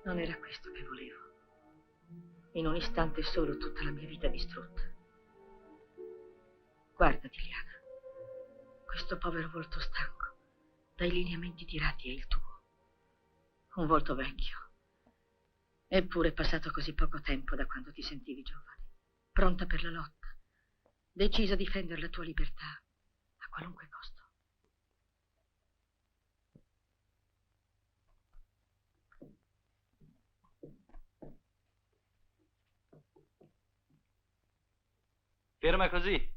Non era questo che volevo. In un istante solo tutta la mia vita distrutta. Guardati, Liana. Questo povero volto stanco, dai lineamenti tirati, è il tuo. Un volto vecchio. Eppure è passato così poco tempo da quando ti sentivi giovane. Pronta per la lotta. Decisa a difendere la tua libertà a qualunque costo. Ferma così.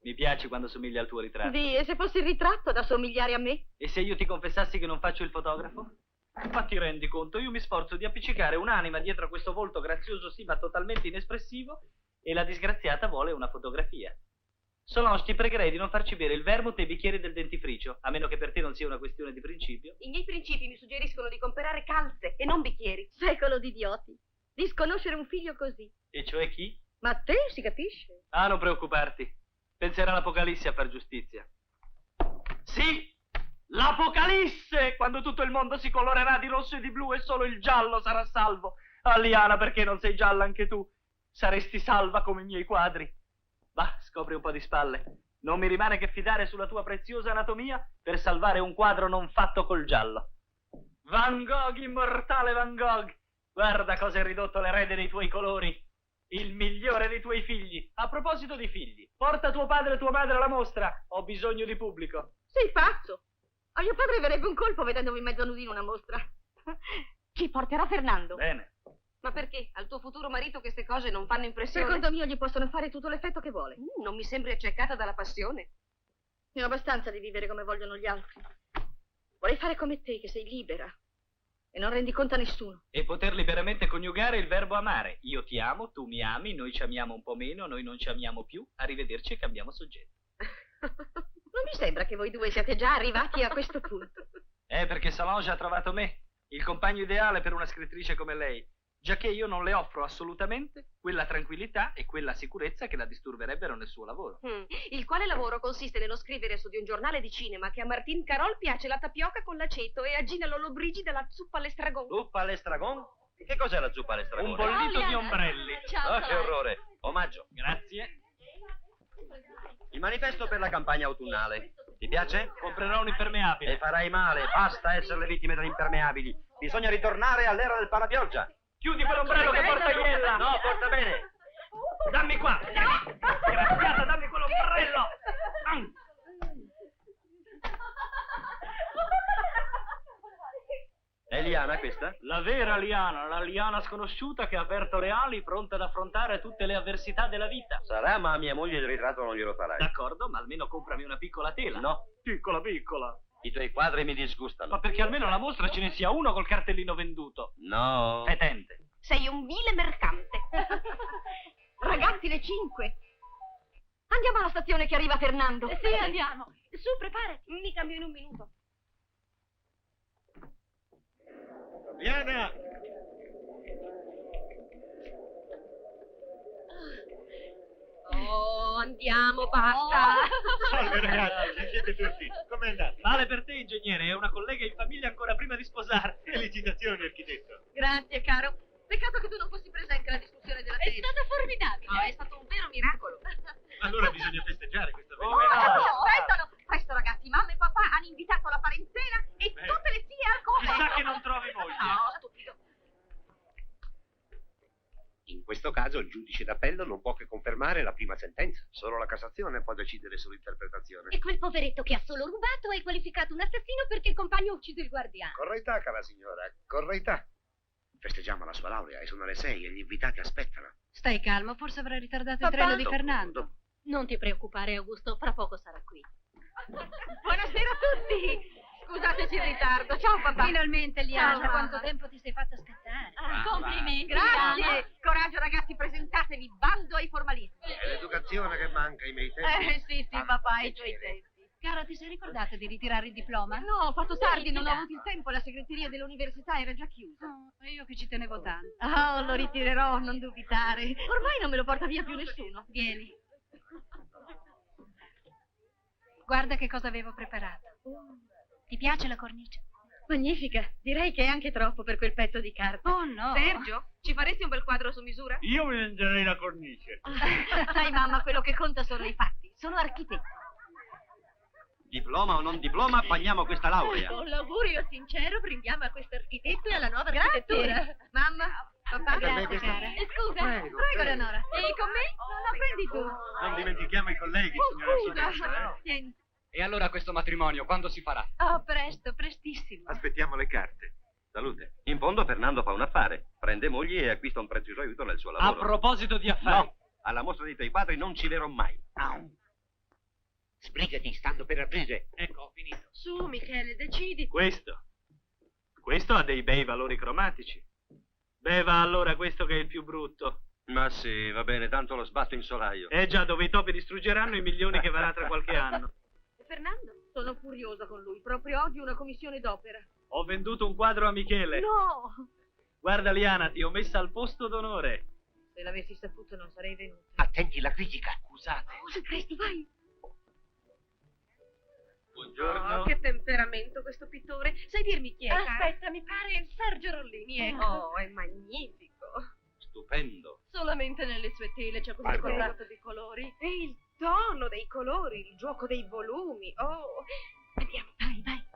Mi piaci quando somiglia al tuo ritratto. Sì, e se fossi il ritratto da somigliare a me? E se io ti confessassi che non faccio il fotografo? Ma ti rendi conto, io mi sforzo di appiccicare un'anima dietro a questo volto grazioso sì, ma totalmente inespressivo, e la disgraziata vuole una fotografia. Solange, ti pregherei di non farci bere il vermouth e i bicchieri del dentifricio, a meno che per te non sia una questione di principio. I miei principi mi suggeriscono di comprare calze e non bicchieri. Secolo di idioti. Di sconoscere un figlio così. E cioè chi? Ma te si capisce? Ah, non preoccuparti. Penserà l'Apocalisse a far giustizia. Sì, l'Apocalisse! Quando tutto il mondo si colorerà di rosso e di blu e solo il giallo sarà salvo. Ah, Liana, perché non sei gialla anche tu? Saresti salva come i miei quadri. Va, scopri un po' di spalle. Non mi rimane che fidare sulla tua preziosa anatomia per salvare un quadro non fatto col giallo. Van Gogh, immortale Van Gogh! Guarda cosa è ridotto l'erede dei tuoi colori. Il migliore dei tuoi figli. A proposito di figli, porta tuo padre e tua madre alla mostra. Ho bisogno di pubblico. Sei pazzo. A mio padre verrebbe un colpo vedendomi mezzo nudino una mostra. Ci porterà Fernando. Bene. Ma perché? Al tuo futuro marito queste cose non fanno impressione? Secondo me gli possono fare tutto l'effetto che vuole. Non mi sembri accecata dalla passione. Ne ho abbastanza di vivere come vogliono gli altri. Vorrei fare come te, che sei libera. E non rendi conto a nessuno. E poter liberamente coniugare il verbo amare. Io ti amo, tu mi ami, noi ci amiamo un po' meno, noi non ci amiamo più. Arrivederci e cambiamo soggetto. Non mi sembra che voi due siate già arrivati a questo punto. Perché Solange ha trovato me, il compagno ideale per una scrittrice come lei. Giacché io non le offro assolutamente quella tranquillità e quella sicurezza che la disturberebbero nel suo lavoro. Il quale lavoro consiste nello scrivere su di un giornale di cinema che a Martin Carol piace la tapioca con l'aceto e a Gina Lollobrigida la zuppa all'estragon. Zuppa all'estragon? Che cos'è la zuppa all'estragon? Un bollito di ombrelli. Ah, che orrore. Omaggio. Grazie. Il manifesto per la campagna autunnale. Ti piace? Comprerò un impermeabile. E farai male, basta essere le vittime delle impermeabili. Bisogna ritornare all'era del parapioggia. Chiudi quell'ombrello che porta Iella. No, porta bene. Dammi qua. Disgraziata, dammi quell'ombrello. È Liana questa? La vera Liana, la Liana sconosciuta che ha aperto le ali, pronta ad affrontare tutte le avversità della vita. Sarà, ma a mia moglie il ritratto non glielo farai. D'accordo, ma almeno comprami una piccola tela. No. Piccola, piccola. I tuoi quadri mi disgustano. Ma perché almeno alla mostra ce ne sia uno col cartellino venduto. No. Fetente. Sei un vile mercante. Ragazzi, le 5. Andiamo alla stazione che arriva Fernando. Sì, andiamo. Su, preparati. Mi cambio in un minuto. Liana! Oh, andiamo, basta. Salve ragazzi, ci siete tutti. Com'è andata? Male per te, ingegnere, è una collega in famiglia ancora prima di sposarti. Felicitazioni, architetto. Grazie, caro. Peccato che tu non fossi presente alla discussione della tesi. È stato formidabile. No, è stato un vero miracolo. Allora bisogna festeggiare questa Oh, avventura. no. Aspettano! Presto, ragazzi, mamma e papà hanno invitato la parentela e tutte le zie al completo. Chissà che non trovi moglie. No, stupido. In questo caso il giudice d'appello non può che confermare la prima sentenza. Solo la Cassazione può decidere sull'interpretazione. E quel poveretto che ha solo rubato è qualificato un assassino perché il compagno ha ucciso il guardiano. Correità, cara signora, correità. Festeggiamo la sua laurea e sono le 6 e gli invitati aspettano. Stai calmo, forse avrà ritardato il Papà? treno di Fernando. Dopo. Non ti preoccupare, Augusto, fra poco sarà qui. Buonasera a tutti. Scusateci il ritardo. Ciao, papà. Finalmente, Liana, Ciao, da quanto mamma. tempo ti sei fatta aspettare? Complimenti. Grazie. Coraggio, ragazzi, presentatevi. Bando ai formalismi. È l'educazione che manca ai miei tempi. Sì, papà, ai tuoi tempi. Cara, ti sei ricordata di ritirare il diploma? No, ho fatto tardi, non ho avuto il tempo, la segreteria dell'università era già chiusa. No, io che ci tenevo tanto. Oh, lo ritirerò, non dubitare. Ormai non me lo porta via più nessuno. Vieni. Guarda che cosa avevo preparato. Ti piace la cornice? Magnifica. Direi che è anche troppo per quel pezzo di carta. Oh no. Sergio, ci faresti un bel quadro su misura? Io mi venderei la cornice. Sai, mamma, quello che conta sono i fatti. Sono architetto. Diploma o non diploma, pagniamo questa laurea. Con l'augurio sincero brindiamo a questo architetto e alla nuova architettura. Mamma, papà, Grazie, cara. Scusa. prego Leonora. E con me? No, prendi tu. Non dimentichiamo i colleghi, signora Soressa. Tieni. E allora questo matrimonio, quando si farà? Oh, presto, prestissimo. Aspettiamo le carte. Salute. In fondo Fernando fa un affare. Prende moglie e acquista un prezioso aiuto nel suo A lavoro. proposito di affari. No, alla mostra dei tuoi quadri non ci verrò mai. Sbrigati, stanno per aprire. Ecco, ho finito. Su, Michele, decidi. Questo ha dei bei valori cromatici. Beva allora questo che è il più brutto. Ma sì, va bene, tanto lo sbatto in solaio. Già, dove i topi distruggeranno i milioni che varrà tra qualche anno. Fernando? Sono furiosa con lui. Proprio oggi una commissione d'opera. Ho venduto un quadro a Michele. No! Guarda, Liana, ti ho messa al posto d'onore. Se l'avessi saputo non sarei venuta. Attenti la critica. Scusate. Cosa, presto, vai! Buongiorno. Oh, che temperamento questo pittore. Sai dirmi chi è, cara? Aspetta, mi pare Sergio Rollini, ecco. Oh, è magnifico. Stupendo. Solamente nelle sue tele c'è questo contrasto di colori. E il tono dei colori, il gioco dei volumi. Oh, Andiamo, vai, vai.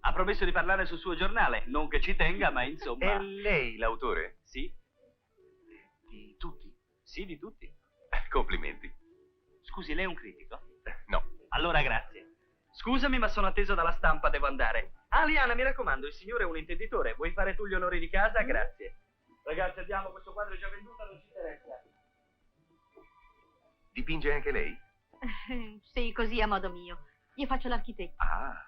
Ha promesso di parlare sul suo giornale. Non che ci tenga, ma insomma. È lei l'autore? Sì, Di tutti. sì, di tutti. Complimenti. Scusi, lei è un critico? No. Allora, grazie. Scusami, ma sono atteso dalla stampa, devo andare. Ah, Liana, mi raccomando, il signore è un intenditore. Vuoi fare tu gli onori di casa? Grazie. Ragazzi, andiamo, questo quadro è già venduto, non ci interessa. Dipinge anche lei? Sì, così a modo mio. Io faccio l'architetto. Ah.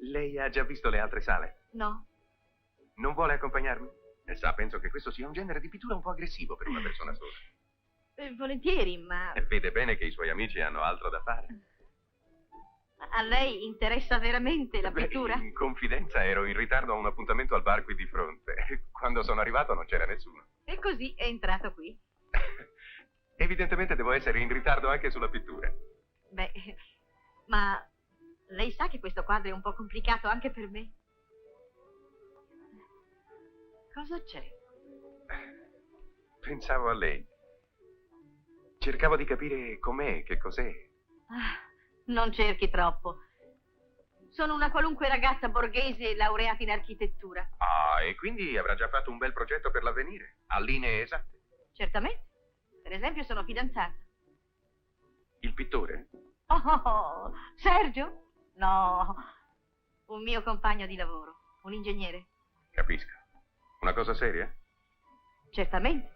Lei ha già visto le altre sale? No? Non vuole accompagnarmi? Sa, penso che questo sia un genere di pittura un po' aggressivo per una persona sola. Volentieri, ma E vede bene che i suoi amici hanno altro da fare. a lei interessa veramente la Beh, pittura? in confidenza ero in ritardo a un appuntamento al bar qui di fronte. Quando sono arrivato non c'era nessuno. E così è entrato qui. Evidentemente devo essere in ritardo anche sulla pittura. Beh, ma lei sa che questo quadro è un po' complicato anche per me? Cosa c'è? Pensavo a lei. Cercavo di capire com'è, che cos'è. Ah, non cerchi troppo. Sono una qualunque ragazza borghese laureata in architettura. Ah, e quindi avrà già fatto un bel progetto per l'avvenire, a linee esatte. Certamente. Per esempio sono fidanzata. Il pittore? Oh, Sergio? No, un mio compagno di lavoro, un ingegnere. Capisco. Una cosa seria? Certamente.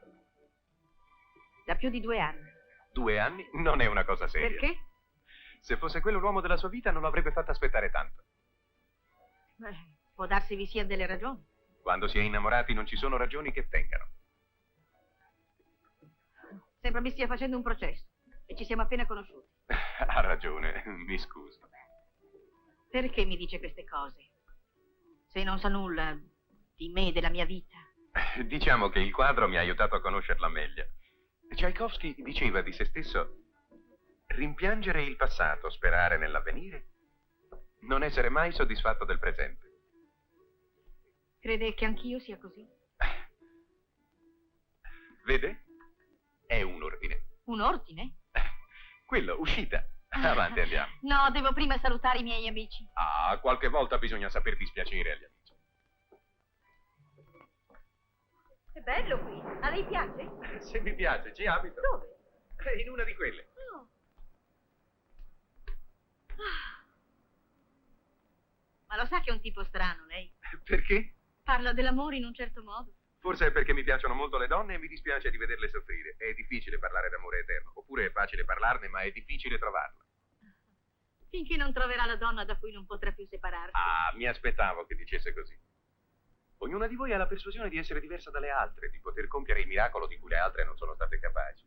Da più di 2 anni. 2 anni non è una cosa seria. Perché? Se fosse quello l'uomo della sua vita non l'avrebbe fatta aspettare tanto. Può darsi vi siano delle ragioni. Quando si è innamorati non ci sono ragioni che tengano. Sembra mi stia facendo un processo e ci siamo appena conosciuti. Ha ragione, mi scuso. Perché mi dice queste cose? Se non sa nulla di me, della mia vita. Diciamo che il quadro mi ha aiutato a conoscerla meglio. Tchaikovsky diceva di se stesso: rimpiangere il passato, sperare nell'avvenire, non essere mai soddisfatto del presente. Crede che anch'io sia così? Vede? È un ordine. Un ordine? Quello, uscita. Avanti, andiamo. No, devo prima salutare i miei amici. Ah, qualche volta bisogna saper dispiacere agli amici. È bello qui. A lei piace? Se mi piace, ci abito. Dove? In una di quelle. No. Ma lo sa che è un tipo strano, lei? Perché? Parla dell'amore in un certo modo. Forse è perché mi piacciono molto le donne e mi dispiace di vederle soffrire. È difficile parlare d'amore eterno. Oppure è facile parlarne, ma è difficile trovarla. Finché non troverà la donna da cui non potrà più separarsi. Ah, mi aspettavo che dicesse così. Ognuna di voi ha la persuasione di essere diversa dalle altre, di poter compiere il miracolo di cui le altre non sono state capaci.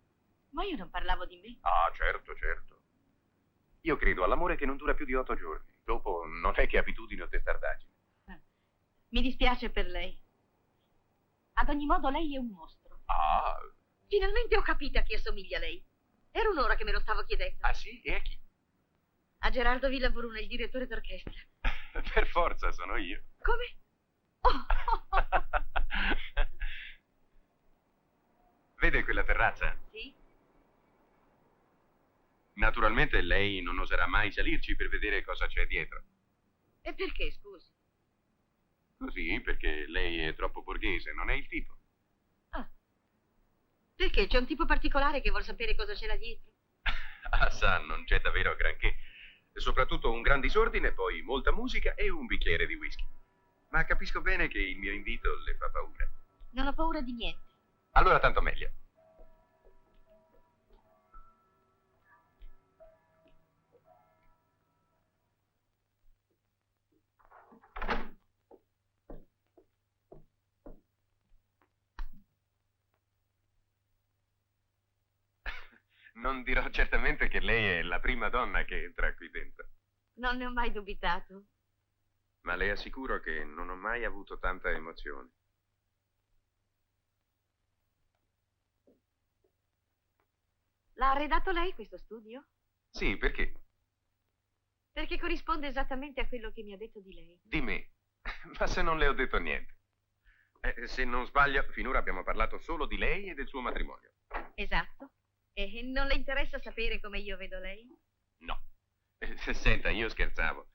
Ma io non parlavo di me. Ah, certo, certo. Io credo all'amore che non dura più di 8 giorni. Dopo non è che abitudine o testardaggine. Mi dispiace per lei. Ad ogni modo lei è un mostro. Ah, Finalmente ho capito a chi assomiglia lei. Era un'ora che me lo stavo chiedendo. ah sì? E a chi? A Gerardo Villabruna, il direttore d'orchestra. Per forza sono io. Come? Oh. Vede quella terrazza? Sì? Naturalmente lei non oserà mai salirci per vedere cosa c'è dietro. E perché, scusi? Così, perché lei è troppo borghese, non è il tipo. Ah. Perché? C'è un tipo particolare che vuol sapere cosa c'è là dietro? Ah, sa, non c'è davvero granché. Soprattutto un gran disordine, poi molta musica e un bicchiere di whisky. Ma capisco bene che il mio invito le fa paura. Non ho paura di niente. Allora tanto meglio. Non dirò certamente che lei è la prima donna che entra qui dentro. Non ne ho mai dubitato. Ma le assicuro che non ho mai avuto tanta emozione. L'ha arredato lei questo studio? Sì, perché? Perché corrisponde esattamente a quello che mi ha detto di lei. Di me. Ma se non le ho detto niente. Se non sbaglio, finora abbiamo parlato solo di lei e del suo matrimonio. Esatto. E non le interessa sapere come io vedo lei? No. Senta, io scherzavo.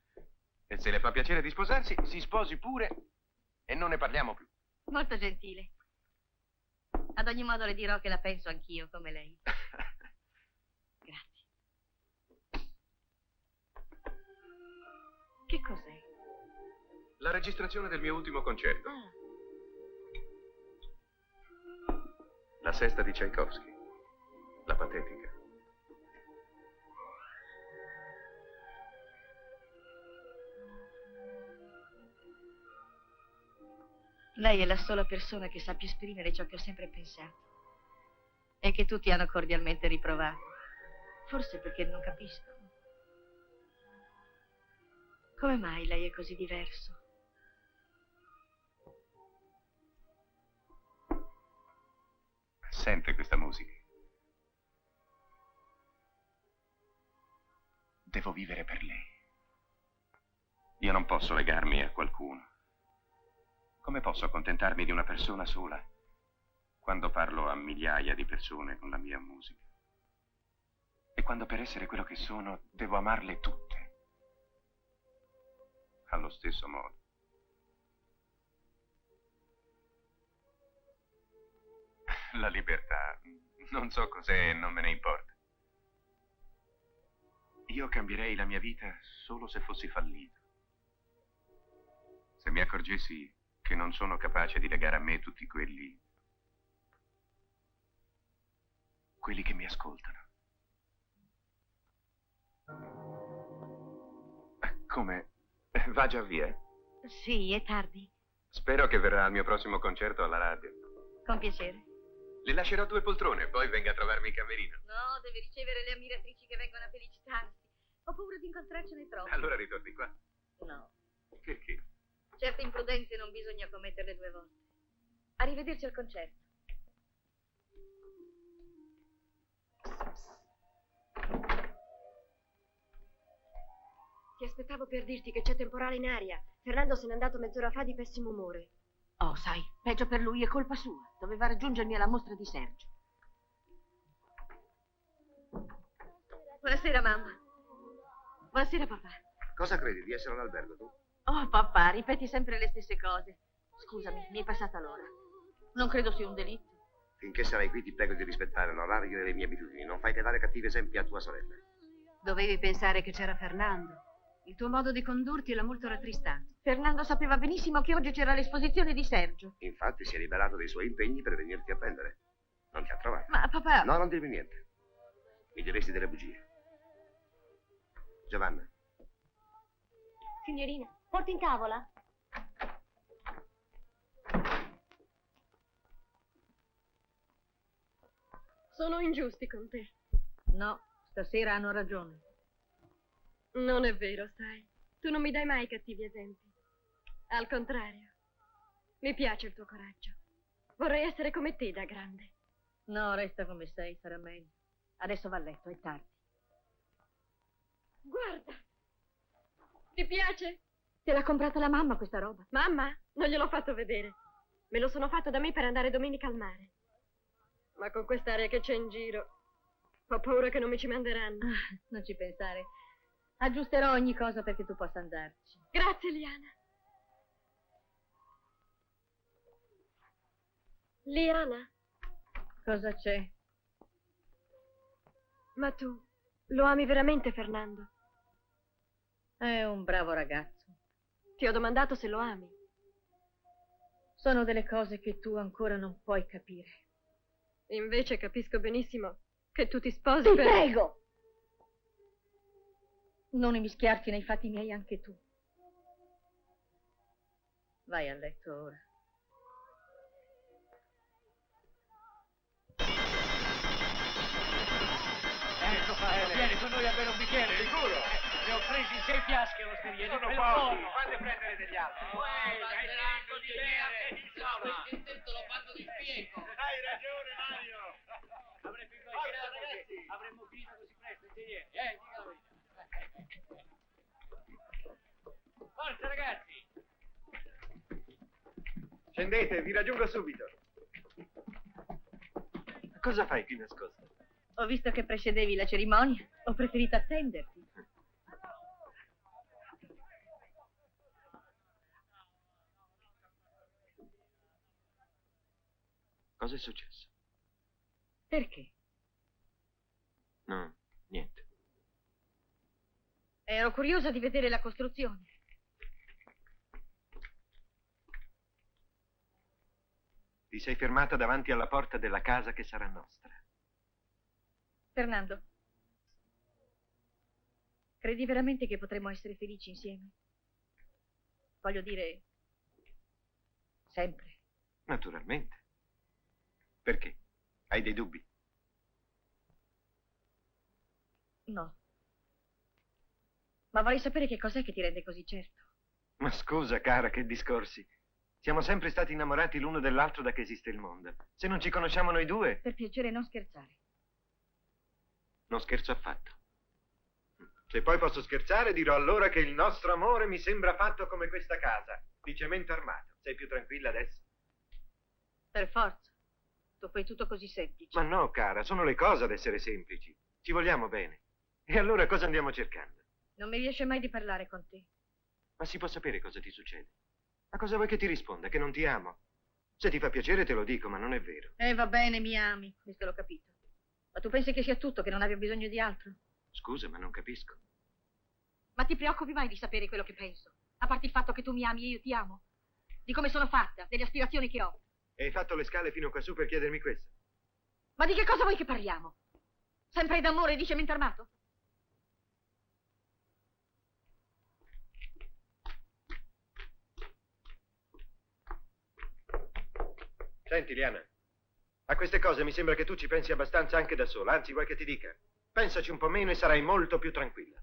E se le fa piacere di sposarsi, si sposi pure e non ne parliamo più. Molto gentile. Ad ogni modo le dirò che la penso anch'io come lei. Grazie. Che cos'è? La registrazione del mio ultimo concerto. Ah, La sesta di Tchaikovsky. La patetica. lei è la sola persona che sappia esprimere ciò che ho sempre pensato e che tutti hanno cordialmente riprovato. Forse perché non capiscono. Come mai lei è così diverso? Sente questa musica. Devo vivere per lei. Io non posso legarmi a qualcuno. Come posso accontentarmi di una persona sola quando parlo a migliaia di persone con la mia musica? E quando per essere quello che sono devo amarle tutte allo stesso modo. La libertà, non so cos'è e non me ne importa. Io cambierei la mia vita solo se fossi fallito. Se mi accorgessi che non sono capace di legare a me tutti quelli che mi ascoltano. Come? Va già via? Sì, è tardi. Spero che verrà al mio prossimo concerto alla radio. Con piacere. Le lascerò 2 poltrone, poi venga a trovarmi in camerino. No, deve ricevere le ammiratrici che vengono a felicitarsi. Ho paura di incontrarcene troppe. Allora ritorni qua. No. Che? Certe imprudenze non bisogna commetterle 2 volte. Arrivederci al concerto. Ti aspettavo per dirti che c'è temporale in aria. Fernando se n'è andato mezz'ora fa di pessimo umore. Oh, sai, peggio per lui, è colpa sua. Doveva raggiungermi alla mostra di Sergio. Buonasera, mamma. Buonasera, papà. Cosa credi di essere all'albergo tu? Oh, papà, ripeti sempre le stesse cose. Scusami, mi è passata l'ora. Non credo sia un delitto. Finché sarai qui ti prego di rispettare l'orario e le mie abitudini. Non fai che dare cattivi esempi a tua sorella. Dovevi pensare che c'era Fernando. Il tuo modo di condurti l'ha molto rattristato. Fernando sapeva benissimo che oggi c'era l'esposizione di Sergio. Infatti si è liberato dei suoi impegni per venirti a prendere. Non ti ha trovato? Ma, papà... No, non dirmi niente. Mi diresti delle bugie. Giovanna. Signorina, porti in tavola. Sono ingiusti con te. No, stasera hanno ragione. Non è vero, sai. Tu non mi dai mai cattivi esempi. Al contrario. Mi piace il tuo coraggio. Vorrei essere come te da grande. No, resta come sei, sarà meglio. Adesso va a letto, è tardi. Guarda. Ti piace? Te l'ha comprata la mamma questa roba? Mamma? Non gliel'ho fatto vedere. Me lo sono fatto da me per andare domenica al mare. Ma con quest'aria che c'è in giro, ho paura che non mi ci manderanno. Ah, non ci pensare. Aggiusterò ogni cosa perché tu possa andarci. Grazie, Liana. Liana? Cosa c'è? Ma tu lo ami veramente, Fernando? È un bravo ragazzo. Ti ho domandato se lo ami. Sono delle cose che tu ancora non puoi capire. Invece capisco benissimo che tu ti sposi Ti per... prego! Non immischiarti nei fatti miei anche tu. Vai a letto ora. Vieni con noi a bere un bicchiere. Sicuro? Ne ho presi 6 fiasche all'osteria. Sono pochi. Fate prendere degli altri. Basteranno di bere. L'ho fatto di spiego. Hai ragione, Mario. Avremmo immaginato che avremmo finito così presto, ingegnere. Dica la verità. Forza, ragazzi. Scendete, vi raggiungo subito. Cosa fai qui nascosto? Ho visto che precedevi la cerimonia. Ho preferito attenderti. Cosa è successo? Perché? No, niente. Ero curiosa di vedere la costruzione. Ti sei fermata davanti alla porta della casa che sarà nostra. Fernando, credi veramente che potremmo essere felici insieme? Voglio dire, sempre. Naturalmente. Perché? Hai dei dubbi? No. Ma vorrei sapere che cos'è che ti rende così certo. Ma scusa, cara, che discorsi. Siamo sempre stati innamorati l'uno dell'altro da che esiste il mondo. Se non ci conosciamo noi due... Per piacere, non scherzare. Non scherzo affatto. Se poi posso scherzare, dirò allora che il nostro amore mi sembra fatto come questa casa, di cemento armato. Sei più tranquilla adesso? Per forza. Tu fai tutto così semplice. Ma no, cara, sono le cose ad essere semplici. Ci vogliamo bene. E allora cosa andiamo cercando? Non mi riesce mai di parlare con te. Ma si può sapere cosa ti succede? A cosa vuoi che ti risponda? Che non ti amo? Se ti fa piacere te lo dico, ma non è vero. Va bene, mi ami. Questo l'ho capito. Ma tu pensi che sia tutto, che non abbia bisogno di altro? Scusa, ma non capisco. Ma ti preoccupi mai di sapere quello che penso? A parte il fatto che tu mi ami e io ti amo. Di come sono fatta, delle aspirazioni che ho. E hai fatto le scale fino qua su per chiedermi questo? Ma di che cosa vuoi che parliamo? Sempre d'amore e di cemento armato? Senti, Liana, a queste cose mi sembra che tu ci pensi abbastanza anche da sola. Anzi, vuoi che ti dica? Pensaci un po' meno e sarai molto più tranquilla.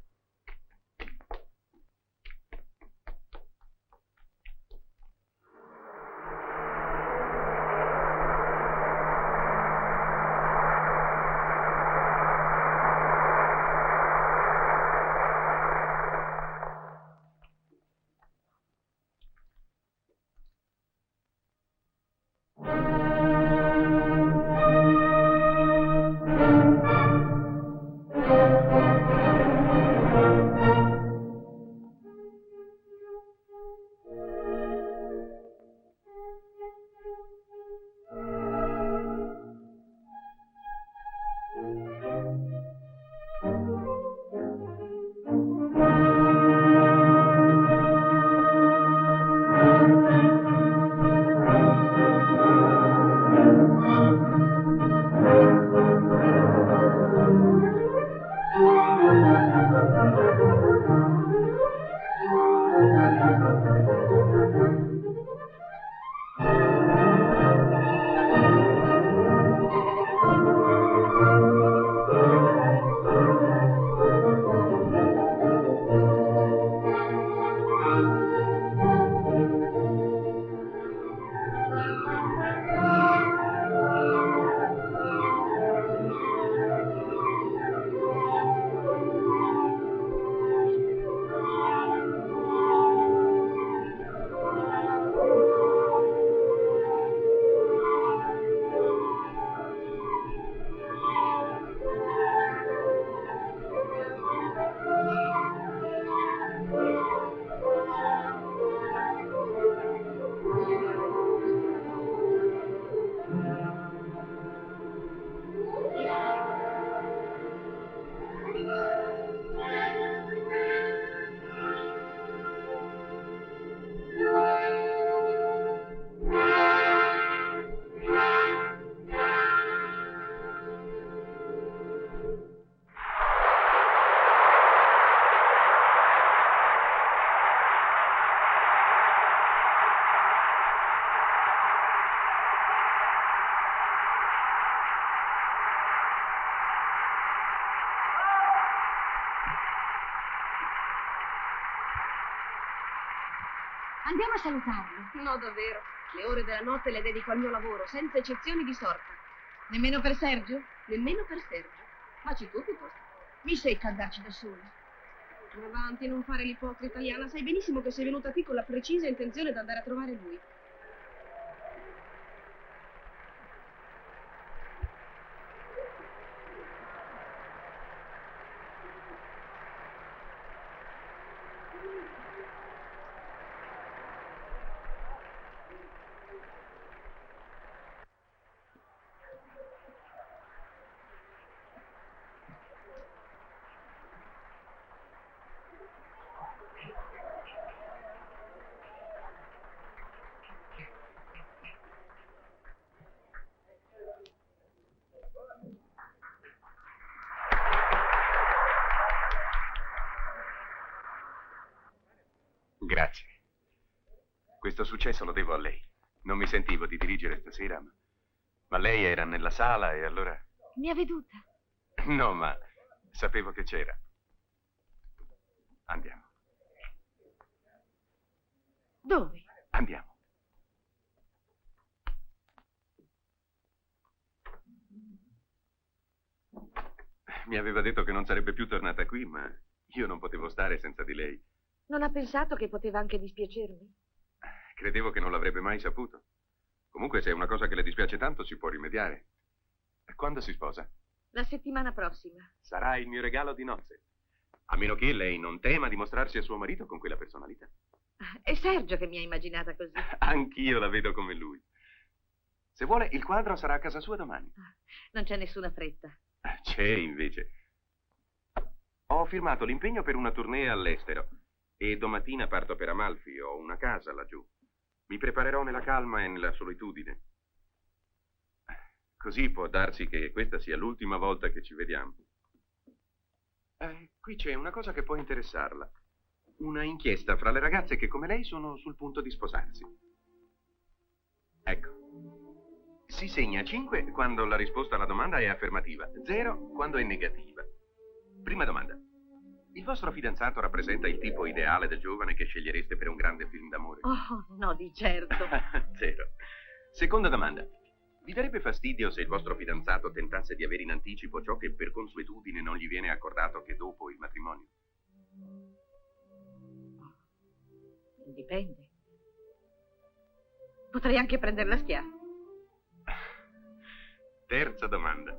Andiamo a salutarlo. No, davvero. Le ore della notte le dedico al mio lavoro, senza eccezioni di sorta. Nemmeno per Sergio? Nemmeno per Sergio. Facci tu piuttosto. Mi secca andarci da sola. Ma avanti, non fare l'ipocrita italiana. Sai benissimo che sei venuta qui con la precisa intenzione di andare a trovare lui. Grazie. Questo successo lo devo a lei. Non mi sentivo di dirigere stasera, ma lei era nella sala e allora... Mi ha veduta. No, ma sapevo che c'era. Andiamo. Dove? Andiamo. Mi aveva detto che non sarebbe più tornata qui, ma io non potevo stare senza di lei. Non ha pensato che poteva anche dispiacermi? Credevo che non l'avrebbe mai saputo. Comunque, se è una cosa che le dispiace tanto, si può rimediare. Quando si sposa? La settimana prossima. Sarà il mio regalo di nozze. A meno che lei non tema di mostrarsi a suo marito con quella personalità. È Sergio che mi ha immaginata così. Anch'io la vedo come lui. Se vuole, il quadro sarà a casa sua domani. Non c'è nessuna fretta. C'è, invece. Ho firmato l'impegno per una tournée all'estero e domattina parto per Amalfi. Ho una casa laggiù. Mi preparerò nella calma e nella solitudine. Così può darsi che questa sia l'ultima volta che ci vediamo. Qui c'è una cosa che può interessarla. Una inchiesta fra le ragazze che come lei sono sul punto di sposarsi. Ecco. Si segna 5 quando la risposta alla domanda è affermativa, 0 quando è negativa. Prima domanda. Il vostro fidanzato rappresenta il tipo ideale del giovane che scegliereste per un grande film d'amore? Oh, no, di certo. 0. Seconda domanda. Vi darebbe fastidio se il vostro fidanzato tentasse di avere in anticipo ciò che per consuetudine non gli viene accordato che dopo il matrimonio? Dipende. Potrei anche prenderla a schiaffi. Terza domanda.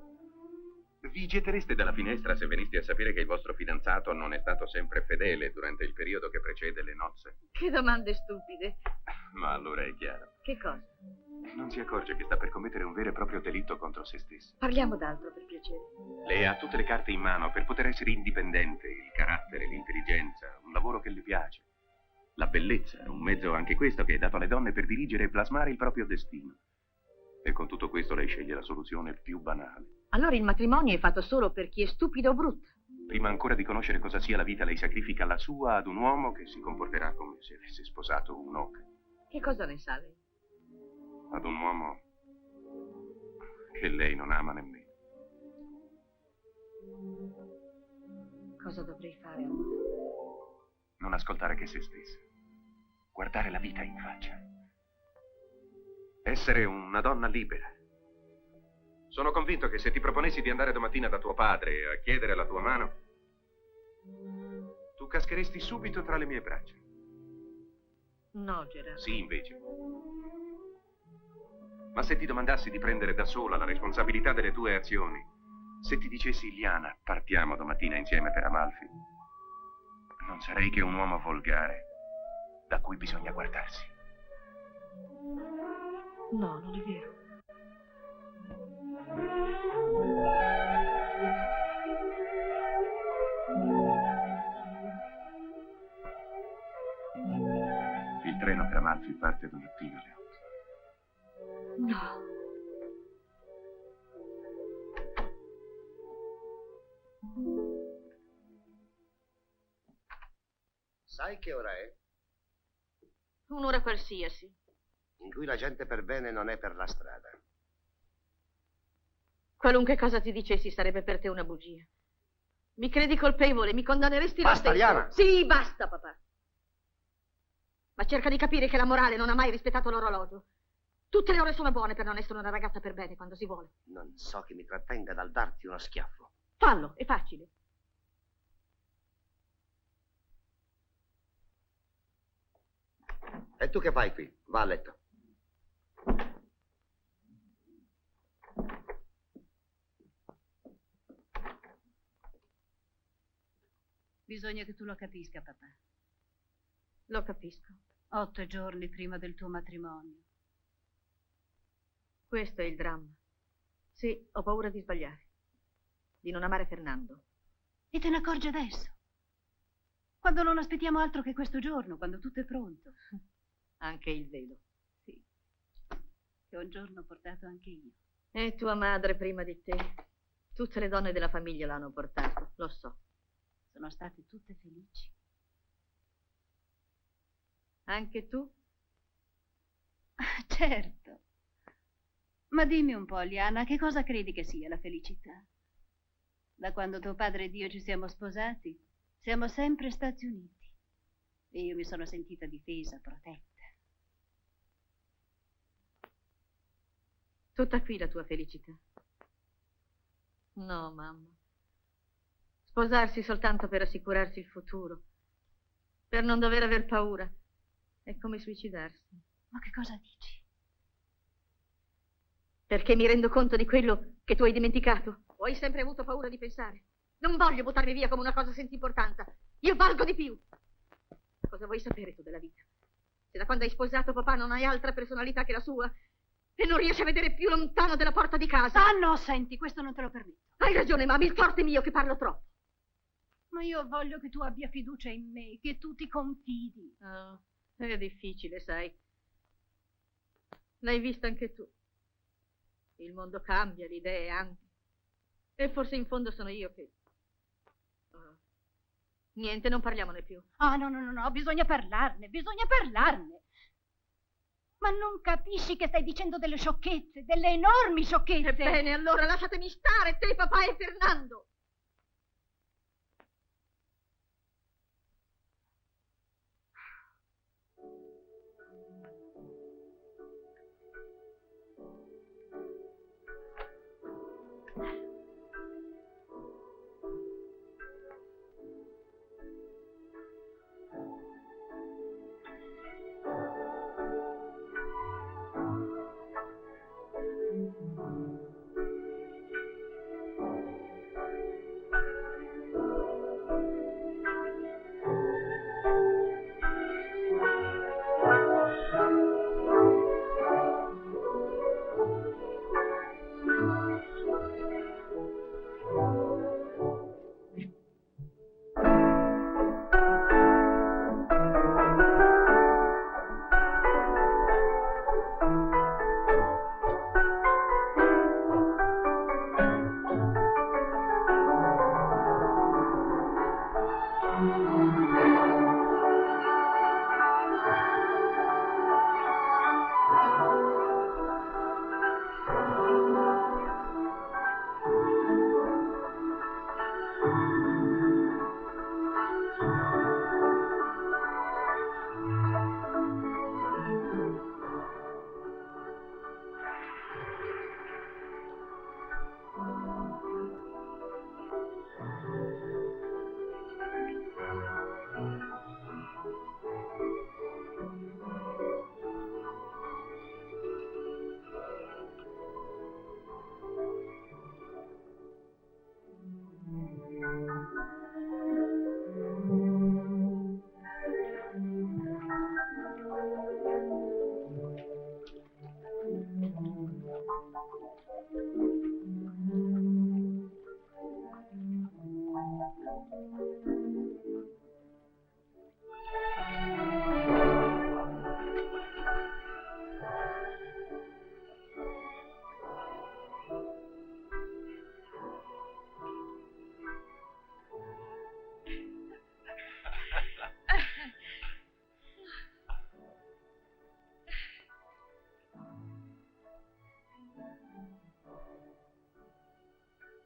Vi gettereste dalla finestra se veniste a sapere che il vostro fidanzato non è stato sempre fedele durante il periodo che precede le nozze? Che domande stupide. Ma allora è chiaro. Che cosa? Non si accorge che sta per commettere un vero e proprio delitto contro se stesso. Parliamo d'altro, per piacere. Lei ha tutte le carte in mano per poter essere indipendente, il carattere, l'intelligenza, un lavoro che le piace. La bellezza, un mezzo anche questo che è dato alle donne per dirigere e plasmare il proprio destino. E con tutto questo lei sceglie la soluzione più banale. Allora il matrimonio è fatto solo per chi è stupido o brutto. Prima ancora di conoscere cosa sia la vita, lei sacrifica la sua ad un uomo che si comporterà come se avesse sposato un'oca. Che cosa ne sa lei? Ad un uomo che lei non ama nemmeno. Cosa dovrei fare allora? Non ascoltare che se stessa. Guardare la vita in faccia. Essere una donna libera. Sono convinto che se ti proponessi di andare domattina da tuo padre a chiedere la tua mano, tu cascheresti subito tra le mie braccia. No, Gerardo. Sì, invece. Ma se ti domandassi di prendere da sola la responsabilità delle tue azioni, se ti dicessi, Iliana, partiamo domattina insieme per Amalfi, non sarei che un uomo volgare da cui bisogna guardarsi. No, non è vero. Il treno per Amalfi parte domattina alle 8. No. Sai che ora è? Un'ora qualsiasi. In cui la gente per bene non è per la strada. Qualunque cosa ti dicessi sarebbe per te una bugia. Mi credi colpevole, mi condanneresti lo Basta, stesso. Liana! Sì, basta, papà. Ma cerca di capire che la morale non ha mai rispettato l'orologio. Tutte le ore sono buone per non essere una ragazza per bene quando si vuole. Non so che mi trattenga dal darti uno schiaffo. Fallo, è facile. E tu che fai qui? Va a letto. Bisogna che tu lo capisca, papà. Lo capisco. 8 giorni prima del tuo matrimonio. Questo è il dramma. Sì, ho paura di sbagliare. Di non amare Fernando. E te ne accorgi adesso? Quando non aspettiamo altro che questo giorno, quando tutto è pronto. Anche il velo. Sì. Che un giorno ho portato anche io. E tua madre prima di te. Tutte le donne della famiglia l'hanno portato, lo so. Sono state tutte felici. Anche tu? Certo. Ma dimmi un po', Liana, che cosa credi che sia la felicità? Da quando tuo padre ed io ci siamo sposati, siamo sempre stati uniti. E io mi sono sentita difesa, protetta. Tutta qui la tua felicità. No, mamma. Sposarsi soltanto per assicurarsi il futuro, per non dover aver paura, è come suicidarsi. Ma che cosa dici? Perché mi rendo conto di quello che tu hai dimenticato. O hai sempre avuto paura di pensare. Non voglio buttarmi via come una cosa senza importanza. Io valgo di più. Cosa vuoi sapere tu della vita? Se da quando hai sposato papà non hai altra personalità che la sua e non riesci a vedere più lontano della porta di casa. Ah no, senti, questo non te lo permetto. Hai ragione, mamma, il torto è mio che parlo troppo. Ma io voglio che tu abbia fiducia in me, che tu ti confidi. Oh, è difficile, sai. L'hai visto anche tu. Il mondo cambia, le idee anche. E forse in fondo sono io che... Oh. Niente, non parliamone più. Ah, no, bisogna parlarne. Ma non capisci che stai dicendo delle sciocchezze, delle enormi sciocchezze? Ebbene, allora lasciatemi stare, te, papà e Fernando.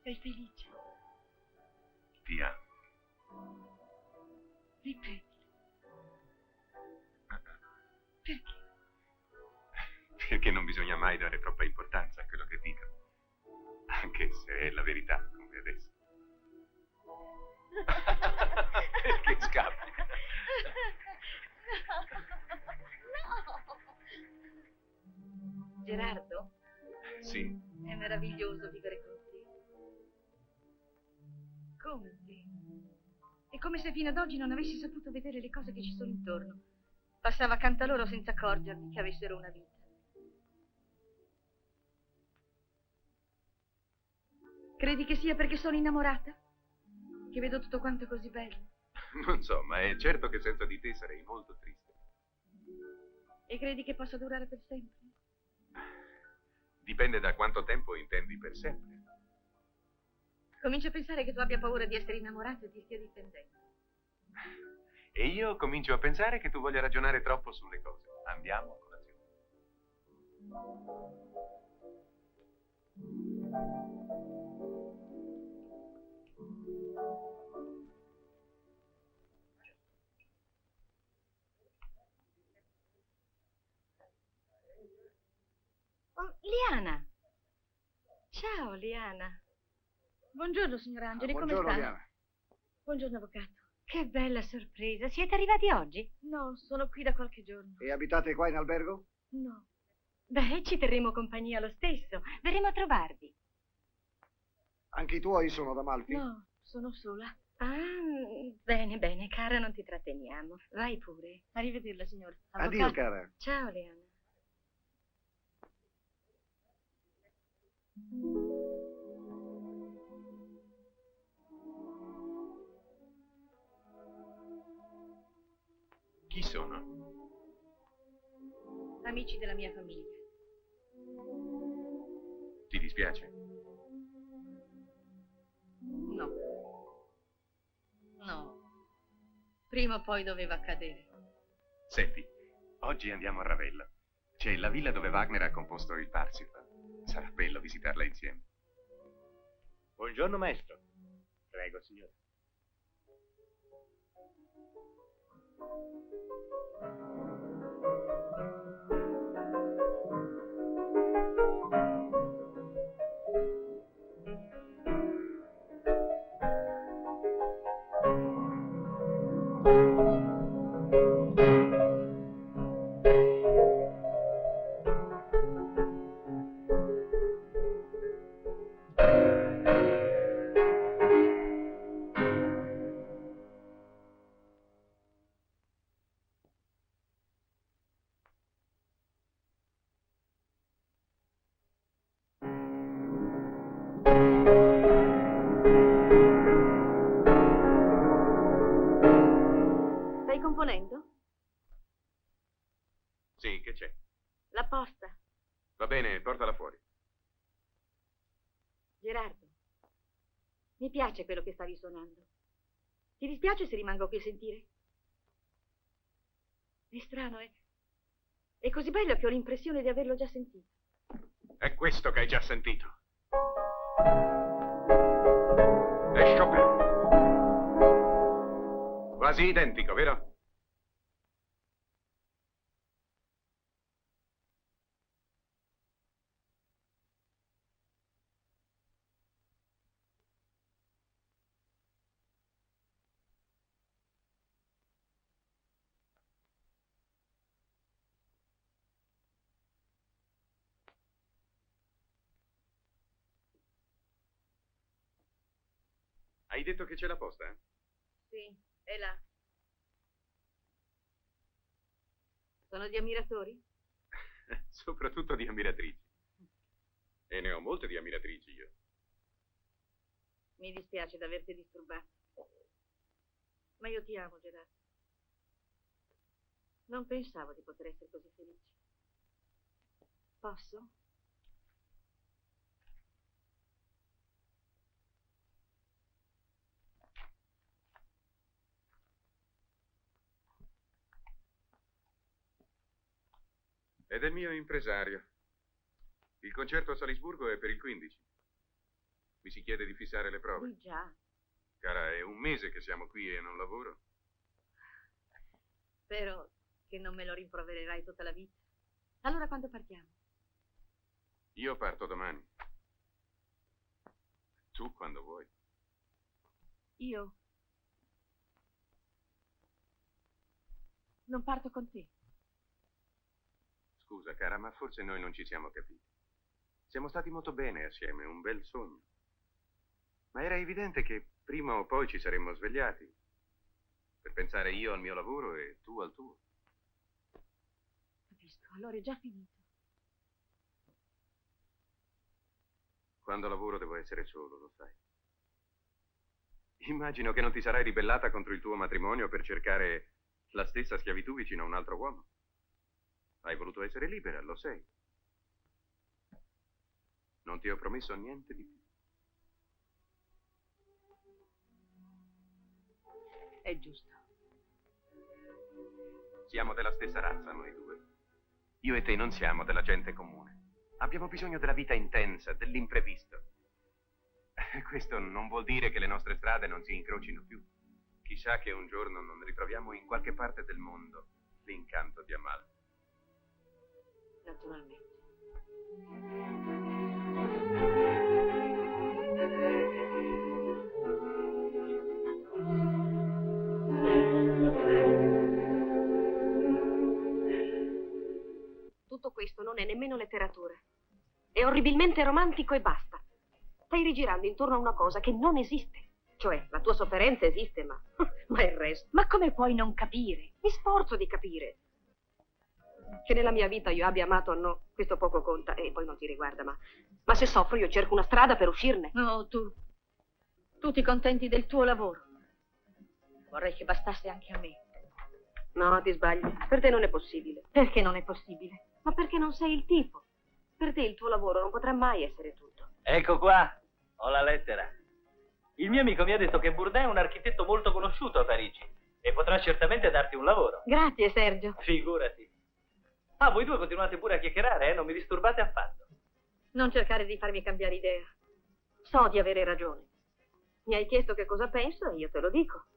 Sei felice? Pia, Ripeti. Perché non bisogna mai dare troppa importanza a quello che dicono. Anche se è la verità, come adesso. Perché scappi? Gerardo, Sì. è meraviglioso vivere con te. Come te? È come se fino ad oggi non avessi saputo vedere le cose che ci sono intorno. Passavo accanto a loro senza accorgermi che avessero una vita. Credi che sia perché sono innamorata? Che vedo tutto quanto così bello? Non so, ma è certo che senza di te sarei molto triste. E credi che possa durare per sempre? Dipende da quanto tempo intendi per sempre. Comincio a pensare che tu abbia paura di essere innamorato e ti stia dipendendo. E io comincio a pensare che tu voglia ragionare troppo sulle cose. Andiamo a colazione. Oh, Liana! Ciao, Liana. Buongiorno, signor Angeli, come Buongiorno, sta? Liana. Buongiorno, avvocato. Che bella sorpresa. Siete arrivati oggi? No, sono qui da qualche giorno. E abitate qua in albergo? No. Beh, ci terremo compagnia lo stesso. Verremo a trovarvi. Anche i tuoi sono da Malfi? No, sono sola. Ah, bene, bene, cara, non ti tratteniamo. Vai pure. Arrivederla, signor avvocato. Addio, cara. Ciao, Liana. Chi sono? Amici della mia famiglia. Ti dispiace? No. No. Prima o poi doveva accadere. Senti, oggi andiamo a Ravello. C'è la villa dove Wagner ha composto il Parsifal. Sarà bello visitarla insieme. Buongiorno, maestro. Prego, signore. Stai componendo? Sì, che c'è? La posta. Va bene, portala fuori. Gerardo, mi piace quello che stavi suonando. Ti dispiace se rimango qui a sentire? È strano, è così bello che ho l'impressione di averlo già sentito. È questo che hai già sentito. È Chopin. Quasi identico, vero? Hai detto che c'è la posta? Sì, è là. Sono di ammiratori? Soprattutto di ammiratrici. E ne ho molte di ammiratrici io. Mi dispiace d'averti disturbato. Ma io ti amo, Gerardo. Non pensavo di poter essere così felice. Posso? È del mio impresario. Il concerto a Salisburgo è per il 15. Mi si chiede di fissare le prove. Sì, già. Cara, è un mese che siamo qui e non lavoro. Spero che non me lo rimprovererai tutta la vita. Allora quando partiamo? Io parto domani. Tu quando vuoi. Io non parto con te. Scusa, cara, ma forse noi non ci siamo capiti. Siamo stati molto bene assieme, un bel sogno. Ma era evidente che prima o poi ci saremmo svegliati. Per pensare io al mio lavoro e tu al tuo. Capisco, allora è già finito. Quando lavoro devo essere solo, lo sai. Immagino che non ti sarai ribellata contro il tuo matrimonio per cercare la stessa schiavitù vicino a un altro uomo. Hai voluto essere libera, lo sei. Non ti ho promesso niente di più. È giusto. Siamo della stessa razza, noi due. Io e te non siamo della gente comune. Abbiamo bisogno della vita intensa, dell'imprevisto. Questo non vuol dire che le nostre strade non si incrocino più. Chissà che un giorno non ritroviamo in qualche parte del mondo l'incanto di Amalfi. Naturalmente. Tutto questo non è nemmeno letteratura. È orribilmente romantico e basta. Stai rigirando intorno a una cosa che non esiste. Cioè, la tua sofferenza esiste, ma il resto. Ma come puoi non capire? Mi sforzo di capire. Che nella mia vita io abbia amato o no, questo poco conta e poi non ti riguarda, ma se soffro io cerco una strada per uscirne. No, tu ti contenti del tuo lavoro. Vorrei che bastasse anche a me. No, ti sbagli. Per te non è possibile. Perché non è possibile? Ma perché non sei il tipo? Per te il tuo lavoro non potrà mai essere tutto. Ecco qua, ho la lettera. Il mio amico mi ha detto che Bourdin è un architetto molto conosciuto a Parigi e potrà certamente darti un lavoro. Grazie, Sergio. Figurati. Ah, voi due continuate pure a chiacchierare, non mi disturbate affatto. Non cercare di farmi cambiare idea. So di avere ragione. Mi hai chiesto che cosa penso e io te lo dico.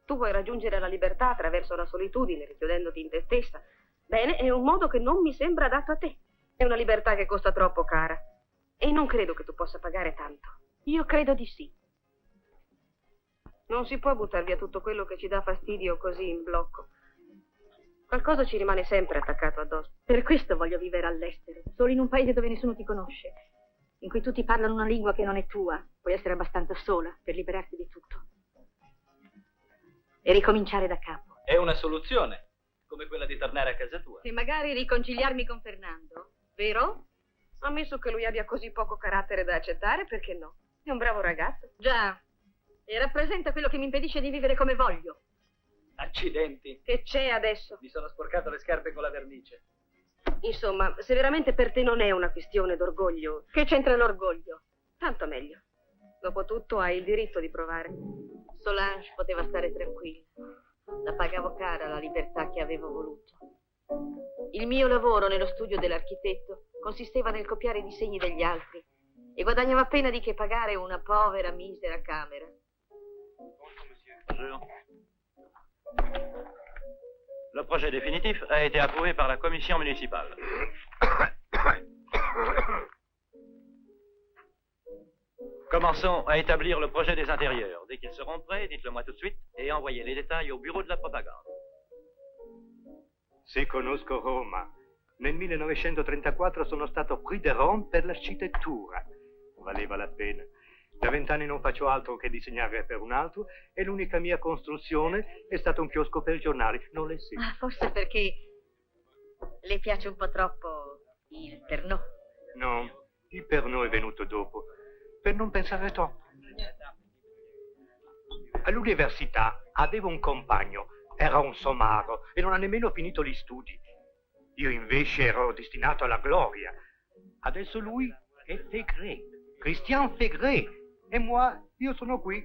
Tu vuoi raggiungere la libertà attraverso la solitudine, richiudendoti in te stessa. Bene, è un modo che non mi sembra adatto a te. È una libertà che costa troppo cara. E non credo che tu possa pagare tanto. Io credo di sì. Non si può buttare via tutto quello che ci dà fastidio così in blocco. Qualcosa ci rimane sempre attaccato addosso. Per questo voglio vivere all'estero, solo in un paese dove nessuno ti conosce, in cui tutti parlano una lingua che non è tua. Puoi essere abbastanza sola per liberarti di tutto. E ricominciare da capo. È una soluzione, come quella di tornare a casa tua. E magari riconciliarmi con Fernando, vero? Ammesso che lui abbia così poco carattere da accettare, perché no? È un bravo ragazzo. Già, e rappresenta quello che mi impedisce di vivere come voglio. Accidenti. Che c'è adesso? Mi sono sporcato le scarpe con la vernice. Insomma, se veramente per te non è una questione d'orgoglio, che c'entra l'orgoglio? Tanto meglio. Dopotutto hai il diritto di provare. Solange poteva stare tranquilla. La pagavo cara la libertà che avevo voluto. Il mio lavoro nello studio dell'architetto consisteva nel copiare i disegni degli altri e guadagnavo appena di che pagare una povera, misera camera. Le projet définitif a été approuvé par la commission municipale. Commençons à établir le projet des intérieurs. Dès qu'ils seront prêts, dites-le moi tout de suite et envoyez les détails au bureau de la propagande. Se conosco Roma. Nel 1934 sono stato prix de Rome per l'architettura. Valeva la pena. Da 20 anni non faccio altro che disegnare per un altro e l'unica mia costruzione è stato un chiosco per giornali. Non le seguo. Ah, forse perché le piace un po' troppo il Pernod. No, il Pernod è venuto dopo, per non pensare troppo. All'università avevo un compagno, era un somaro e non ha nemmeno finito gli studi. Io invece ero destinato alla gloria. Adesso lui è Fegret, Christian Fegret. E io sono qui.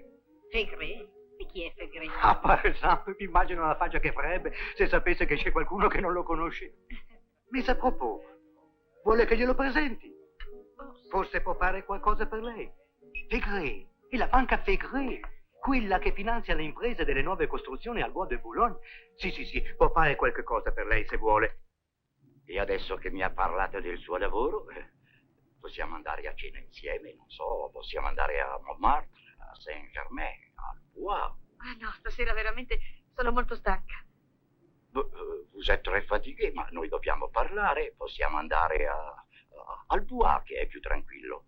Fegret? E chi è Fegret? Ah, per esempio, ti immagino la faccia che farebbe se sapesse che c'è qualcuno che non lo conosce. Mais a propos, vuole che glielo presenti? Forse può fare qualcosa per lei. Fegret, è la banca Fegret, quella che finanzia le imprese delle nuove costruzioni al Bois de Boulogne. Sì, può fare qualche cosa per lei se vuole. E adesso che mi ha parlato del suo lavoro, possiamo andare a cena insieme, non so, possiamo andare a Montmartre, a Saint-Germain, al Bois. Ah no, stasera veramente sono molto stanca. Vous êtes très fatigué, ma noi dobbiamo parlare, possiamo andare al Bois, che è più tranquillo.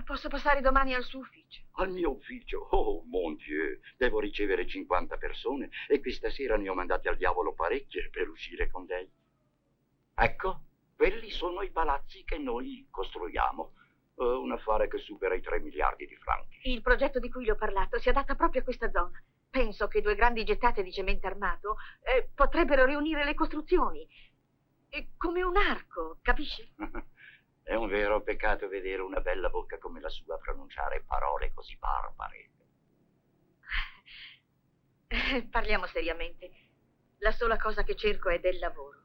Posso passare domani al suo ufficio? Al mio ufficio? Oh, mon Dieu, devo ricevere 50 persone e questa sera ne ho mandate al diavolo parecchie per uscire con lei. Ecco, quelli sono i palazzi che noi costruiamo. Un affare che supera i 3 miliardi di franchi. Il progetto di cui le ho parlato si adatta proprio a questa zona. Penso che 2 grandi gettate di cemento armato potrebbero riunire le costruzioni. Come un arco, capisci? È un vero peccato vedere una bella bocca come la sua pronunciare parole così barbare. Parliamo seriamente. La sola cosa che cerco è del lavoro.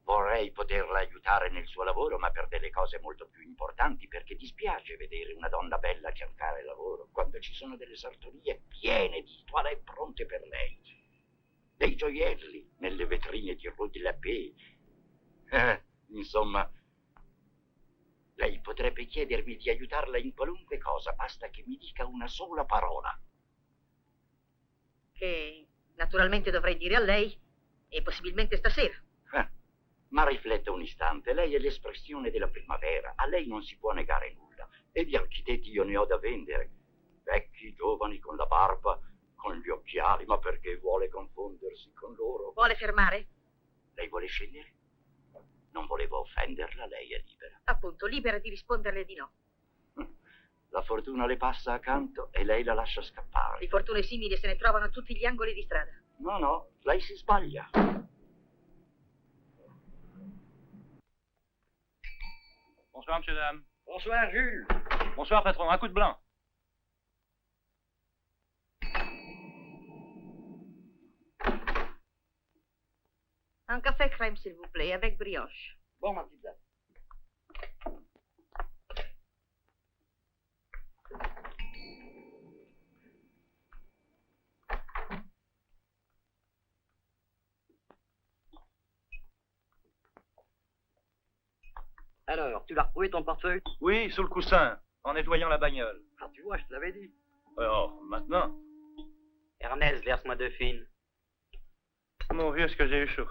Vorrei poterla aiutare nel suo lavoro, ma per delle cose molto più importanti, perché dispiace vedere una donna bella cercare lavoro quando ci sono delle sartorie piene di toilette pronte per lei, dei gioielli nelle vetrine di Rue de la Paix. Insomma, lei potrebbe chiedermi di aiutarla in qualunque cosa, basta che mi dica una sola parola. Che naturalmente dovrei dire a lei, e possibilmente stasera. Ma rifletta un istante, lei è l'espressione della primavera, a lei non si può negare nulla. E di architetti io ne ho da vendere. Vecchi, giovani, con la barba, con gli occhiali, ma perché vuole confondersi con loro? Vuole fermare? Lei vuole scegliere? Non volevo offenderla, lei è libera. Appunto, libera di risponderle di no. La fortuna le passa accanto e lei la lascia scappare. Di fortune simili se ne trovano a tutti gli angoli di strada. No, lei si sbaglia. Bonsoir, monsieur, dame. Bonsoir, Jules. Bonsoir, patron. Un coup de blanc. Un café crème, s'il vous plaît, avec brioche. Bon, ma petite dame. Alors, tu l'as retrouvé ton portefeuille? Oui, sous le coussin, en nettoyant la bagnole. Ah, tu vois, je te l'avais dit. Alors, maintenant. Ernest, verse-moi 2 fines. Mon vieux, ce que j'ai eu chaud.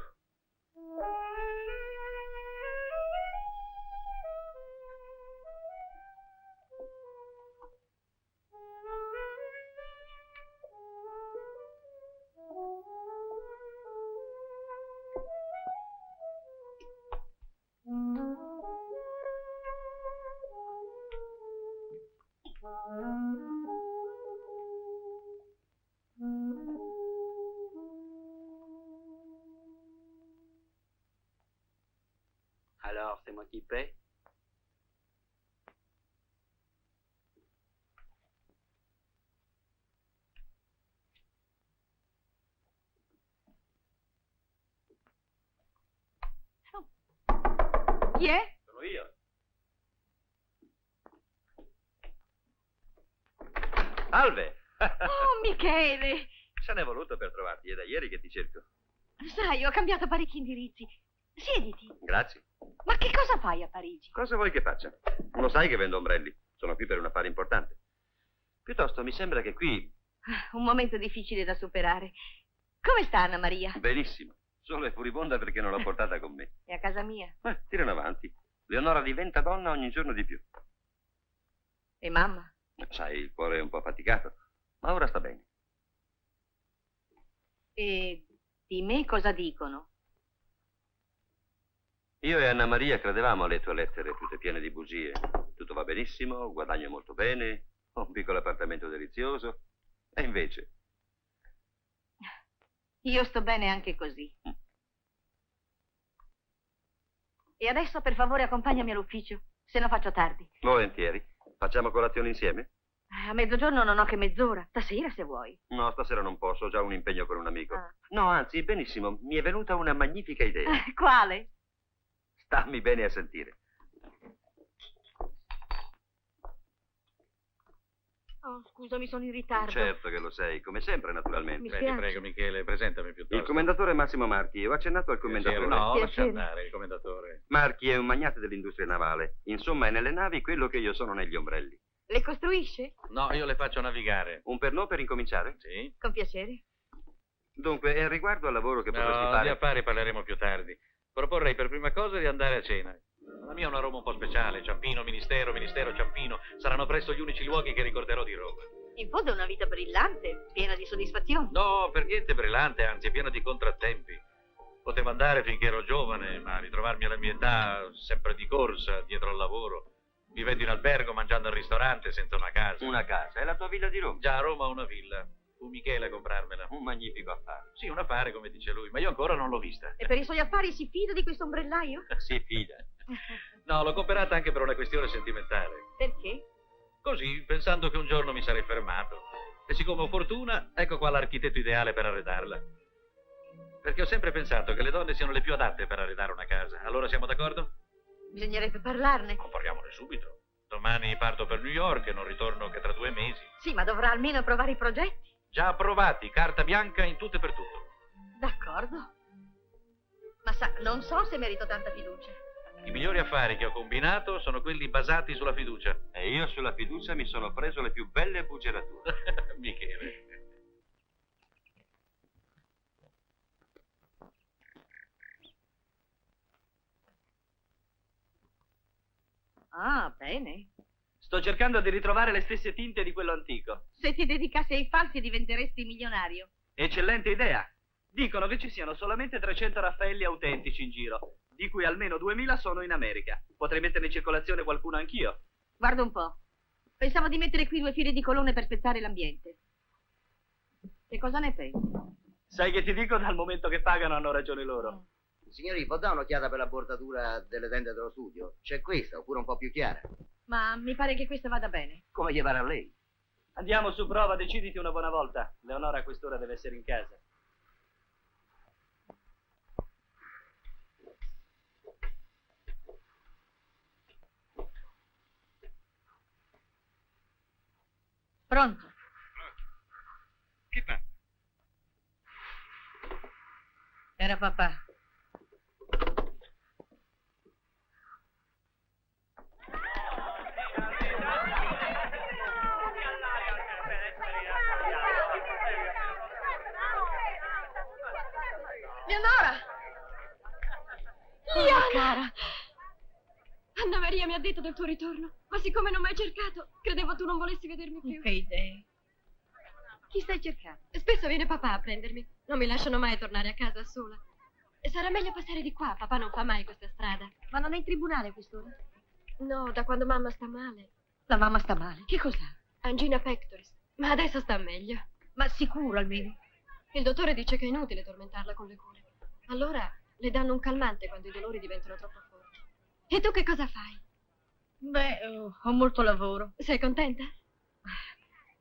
Alors, c'est moi qui paie? Chi è? Sono io. Salve! Oh, Michele! Se n'è voluto per trovarti, è da ieri che ti cerco. Sai, ho cambiato parecchi indirizzi. Siediti. Grazie. Ma che cosa fai a Parigi? Cosa vuoi che faccia? Lo sai che vendo ombrelli. Sono qui per un affare importante. Piuttosto, mi sembra che qui... Un momento difficile da superare. Come sta Anna Maria? Benissimo. Solo è furibonda perché non l'ho portata con me. È a casa mia. Tirano avanti. Leonora diventa donna ogni giorno di più. E mamma? Sai, il cuore è un po' affaticato, ma ora sta bene. E di me cosa dicono? Io e Anna Maria credevamo alle tue lettere tutte piene di bugie. Tutto va benissimo, guadagno molto bene, ho un piccolo appartamento delizioso. E invece... Io sto bene anche così. E adesso, per favore, accompagnami all'ufficio, se no faccio tardi. Volentieri. Facciamo colazione insieme? A mezzogiorno non ho che mezz'ora. Stasera, se vuoi. No, stasera non posso, ho già un impegno con un amico. Ah. No, anzi, benissimo, mi è venuta una magnifica idea. Quale? Stammi bene a sentire. Oh, scusa, mi sono in ritardo. Certo che lo sei, come sempre, naturalmente. Mi spiace. Ti prego, Michele, presentami piuttosto. Il commendatore Massimo Marchi. Ho accennato al commendatore. No, lascia Piacere. andare, il commendatore. Marchi è un magnate dell'industria navale. Insomma, è nelle navi quello che io sono negli ombrelli. Le costruisce? No, io le faccio navigare. Un pernò per incominciare? Sì. Con piacere. Dunque, e riguardo al lavoro che potresti No, di fare... affari parleremo più tardi. Proporrei per prima cosa di andare a cena. La mia è una Roma un po' speciale. Ciampino, Ministero, Ministero, Ciampino. Saranno presto gli unici luoghi che ricorderò di Roma. In fondo è una vita brillante, piena di soddisfazioni. No, per niente brillante, anzi è piena di contrattempi. Potevo andare finché ero giovane, ma ritrovarmi alla mia età sempre di corsa, dietro al lavoro, vivendo in albergo, mangiando al ristorante, senza una casa. Una casa? È la tua villa di Roma? Già a Roma ho una villa. Fu Michele a comprarmela. Un magnifico affare. Sì, un affare, come dice lui, ma io ancora non l'ho vista. E per i suoi affari si fida di questo ombrellaio? Si fida. No, l'ho comprata anche per una questione sentimentale. Perché? Così, pensando che un giorno mi sarei fermato. E siccome ho fortuna, ecco qua l'architetto ideale per arredarla. Perché ho sempre pensato che le donne siano le più adatte per arredare una casa. Allora siamo d'accordo? Bisognerebbe parlarne. Non parliamone subito. Domani parto per New York e non ritorno che tra 2 mesi. Sì, ma dovrà almeno approvare i progetti. Già approvati, carta bianca in tutto e per tutto. D'accordo. Ma sa, non so se merito tanta fiducia. I migliori affari che ho combinato sono quelli basati sulla fiducia. E io sulla fiducia mi sono preso le più belle buggerature. Michele. Ah, bene. Sto cercando di ritrovare le stesse tinte di quello antico. Se ti dedicassi ai falsi diventeresti milionario. Eccellente idea. Dicono che ci siano solamente 300 Raffaelli autentici in giro, di cui almeno 2000 sono in America. Potrei mettere in circolazione qualcuno anch'io. Guarda un po'. Pensavo di mettere qui 2 file di colonne per spezzare l'ambiente. Che cosa ne pensi? Sai che ti dico, dal momento che pagano hanno ragione loro. Signori, può dare un'occhiata per la bordatura delle tende dello studio? C'è questa, oppure un po' più chiara? Ma mi pare che questa vada bene. Come gli pare a lei? Andiamo su, prova, deciditi una buona volta. Leonora a quest'ora deve essere in casa. Pronto? Che fa? Era papà. Leonora! Oh, Liana! cara. Anna Maria mi ha detto del tuo ritorno, ma siccome non mi hai cercato, credevo tu non volessi vedermi più. Che idee. Chi stai cercando? Spesso viene papà a prendermi, non mi lasciano mai tornare a casa sola. E sarà meglio passare di qua, papà non fa mai questa strada. Ma non è in tribunale a quest'ora? No, da quando mamma sta male. La mamma sta male. Che cos'ha? Angina pectoris, ma adesso sta meglio. Ma sicuro almeno. Il dottore dice che è inutile tormentarla con le cure. Allora le danno un calmante quando i dolori diventano troppo forti. E tu che cosa fai? Beh, ho molto lavoro. Sei contenta?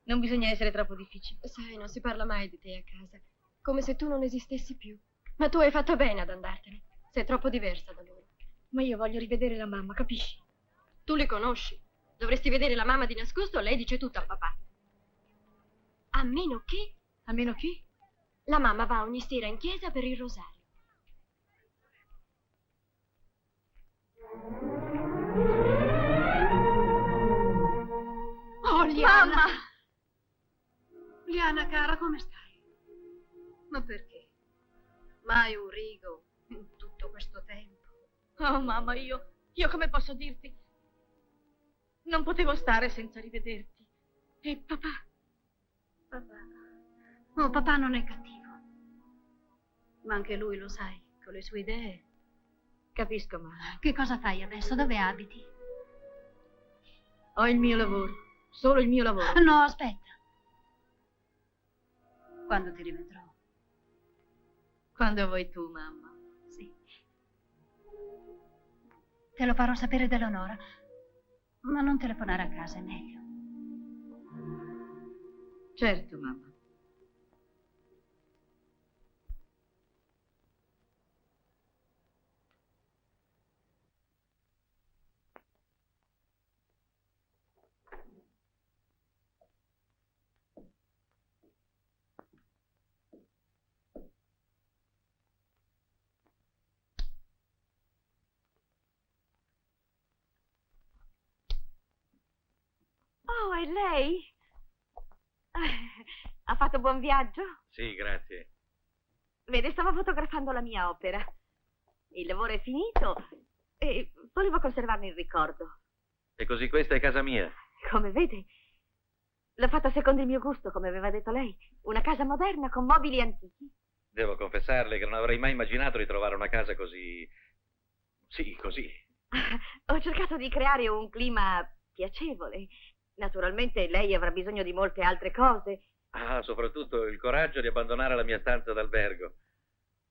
Non bisogna essere troppo difficili. Sai, non si parla mai di te a casa. Come se tu non esistessi più. Ma tu hai fatto bene ad andartene. Sei troppo diversa da loro. Ma io voglio rivedere la mamma, capisci? Tu li conosci. Dovresti vedere la mamma di nascosto, lei dice tutto a papà. A meno che... A meno che? La mamma va ogni sera in chiesa per il rosario. Oh, Liana! Mamma! Liana, cara, come stai? Ma perché? Mai un rigo in tutto questo tempo. Oh, mamma, io come posso dirti? Non potevo stare senza rivederti. E papà? Papà. Oh, papà non è cattivo. Ma anche lui, lo sai, con le sue idee. Capisco, mamma. Che cosa fai adesso? Dove abiti? Ho il mio lavoro. Solo il mio lavoro. No, aspetta. Quando ti rivedrò? Quando vuoi tu, mamma. Sì. Te lo farò sapere da Leonora. Ma non telefonare a casa, è meglio. Certo, mamma. è lei? Ha fatto buon viaggio? Sì, grazie. Vede, stavo fotografando la mia opera. Il lavoro è finito e volevo conservarne il ricordo. E così questa è casa mia. Come vede, l'ho fatta secondo il mio gusto, come aveva detto lei. Una casa moderna con mobili antichi. Devo confessarle che non avrei mai immaginato di trovare una casa così... Sì, così. Ho cercato di creare un clima piacevole. Naturalmente lei avrà bisogno di molte altre cose. Ah, soprattutto il coraggio di abbandonare la mia stanza d'albergo.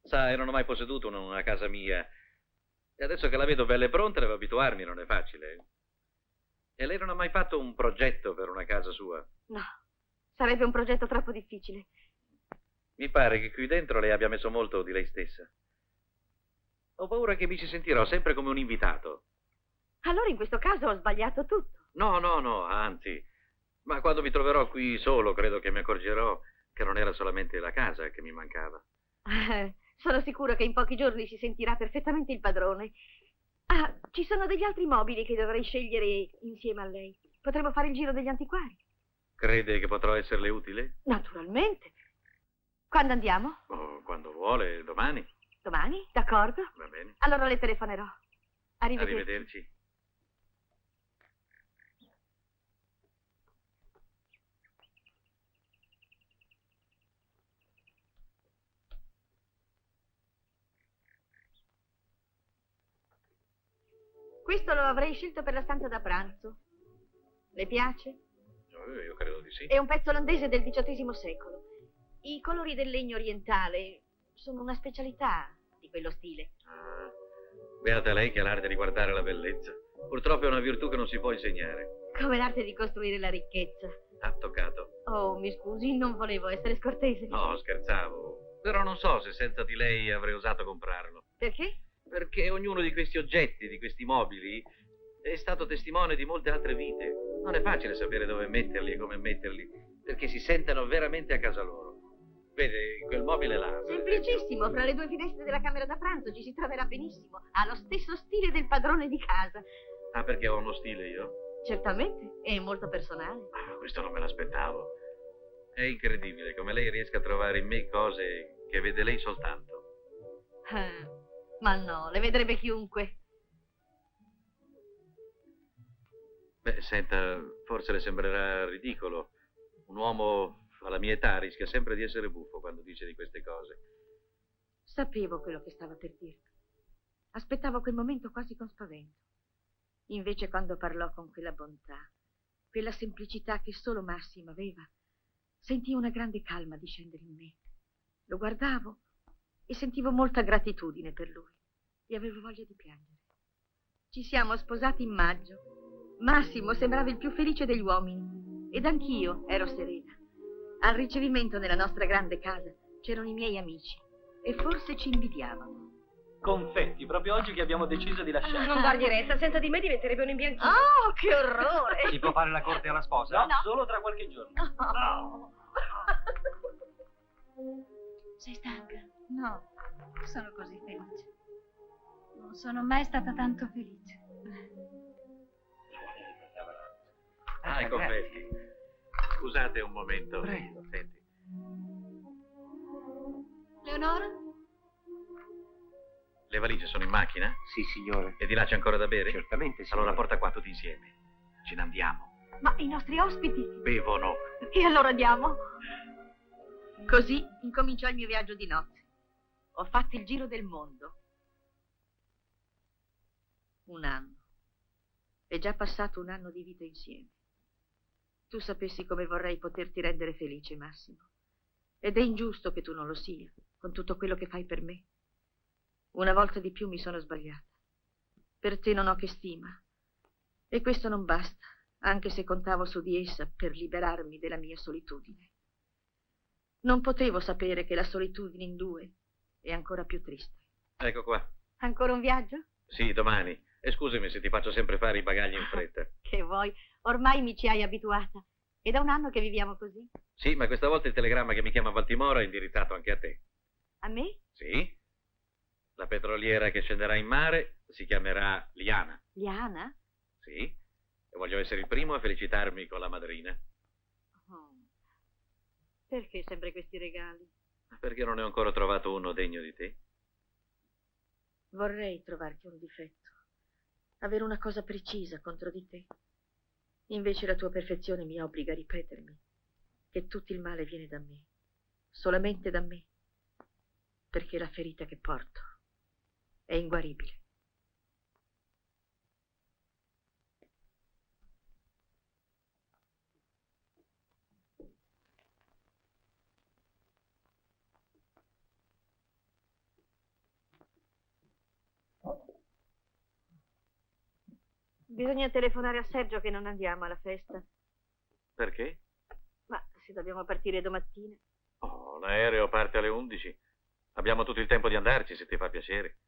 Sai, non ho mai posseduto una casa mia. E adesso che la vedo bella e pronta, devo abituarmi, non è facile. E lei non ha mai fatto un progetto per una casa sua? No, sarebbe un progetto troppo difficile. Mi pare che qui dentro lei abbia messo molto di lei stessa. Ho paura che mi ci sentirò sempre come un invitato. Allora in questo caso ho sbagliato tutto. No, anzi. Ma quando mi troverò qui solo, credo che mi accorgerò che non era solamente la casa che mi mancava. Sono sicuro che in pochi giorni si sentirà perfettamente il padrone. Ah, ci sono degli altri mobili che dovrei scegliere insieme a lei. Potremmo fare il giro degli antiquari. Crede che potrò esserle utile? Naturalmente. Quando andiamo? Oh, quando vuole, domani. Domani? D'accordo. Va bene. Allora le telefonerò. Arrivederci. Arrivederci. Questo lo avrei scelto per la stanza da pranzo. Le piace? Io credo di sì. È un pezzo olandese del XVIII secolo. I colori del legno orientale sono una specialità di quello stile. Ah, beata lei che ha l'arte di guardare la bellezza. Purtroppo è una virtù che non si può insegnare. Come l'arte di costruire la ricchezza. Ha toccato. Oh, mi scusi, non volevo essere scortese. No, scherzavo. Però non so se senza di lei avrei osato comprarlo. Perché? Perché ognuno di questi oggetti, di questi mobili, è stato testimone di molte altre vite. Non è facile sapere dove metterli e come metterli, perché si sentono veramente a casa loro. Vede, quel mobile là... Semplicissimo, fra le due finestre della camera da pranzo ci si troverà benissimo. Ha lo stesso stile del padrone di casa. Ah, perché ho uno stile io? Certamente, è molto personale. Ah, questo non me l'aspettavo. È incredibile come lei riesca a trovare in me cose che vede lei soltanto. Ma no, le vedrebbe chiunque. Beh, senta, forse le sembrerà ridicolo. Un uomo alla mia età rischia sempre di essere buffo quando dice di queste cose. Sapevo quello che stava per dirmi. Aspettavo quel momento quasi con spavento. Invece quando parlò con quella bontà, quella semplicità che solo Massimo aveva, sentii una grande calma discendere in me. Lo guardavo e sentivo molta gratitudine per lui e avevo voglia di piangere. Ci siamo sposati in maggio. Massimo sembrava il più felice degli uomini ed anch'io ero serena. Al ricevimento nella nostra grande casa c'erano i miei amici e forse ci invidiavano. Confetti, proprio oggi che abbiamo deciso di lasciare. Non dargli retta, senza di me diventerebbe un imbianchino. Oh, che orrore! Si può fare la corte alla sposa? No, solo tra qualche giorno. No. Sei stanca? No, sono così felice. Non sono mai stata tanto felice. Ah, i confetti. Scusate un momento. Prego. Senti. Leonora? Le valigie sono in macchina? Sì, signore. E di là c'è ancora da bere? Certamente, signore. Allora porta qua tutti insieme. Ce ne andiamo. Ma i nostri ospiti? Bevono. E allora andiamo? Così incominciò il mio viaggio di nozze. Ho fatto il giro del mondo. 1 anno. È già passato 1 anno di vita insieme. Tu sapessi come vorrei poterti rendere felice, Massimo. Ed è ingiusto che tu non lo sia, con tutto quello che fai per me. Una volta di più mi sono sbagliata. Per te non ho che stima. E questo non basta, anche se contavo su di essa per liberarmi della mia solitudine. Non potevo sapere che la solitudine in 2 è ancora più triste. Ecco qua. Ancora un viaggio? Sì, domani. E scusami se ti faccio sempre fare i bagagli in fretta. Che vuoi? Ormai mi ci hai abituata. È da 1 anno che viviamo così. Sì, ma questa volta il telegramma che mi chiama a Baltimora è indirizzato anche a te. A me? Sì. La petroliera che scenderà in mare si chiamerà Liana. Liana? Sì. voglio essere il primo a felicitarmi con la madrina. Oh. Perché sempre questi regali? Perché non ne ho ancora trovato uno degno di te? Vorrei trovarti un difetto, avere una cosa precisa contro di te. Invece la tua perfezione mi obbliga a ripetermi che tutto il male viene da me, solamente da me, perché la ferita che porto è inguaribile. Bisogna telefonare a Sergio che non andiamo alla festa. Perché? Ma se dobbiamo partire domattina. Oh, l'aereo parte alle 11. Abbiamo tutto il tempo di andarci, se ti fa piacere.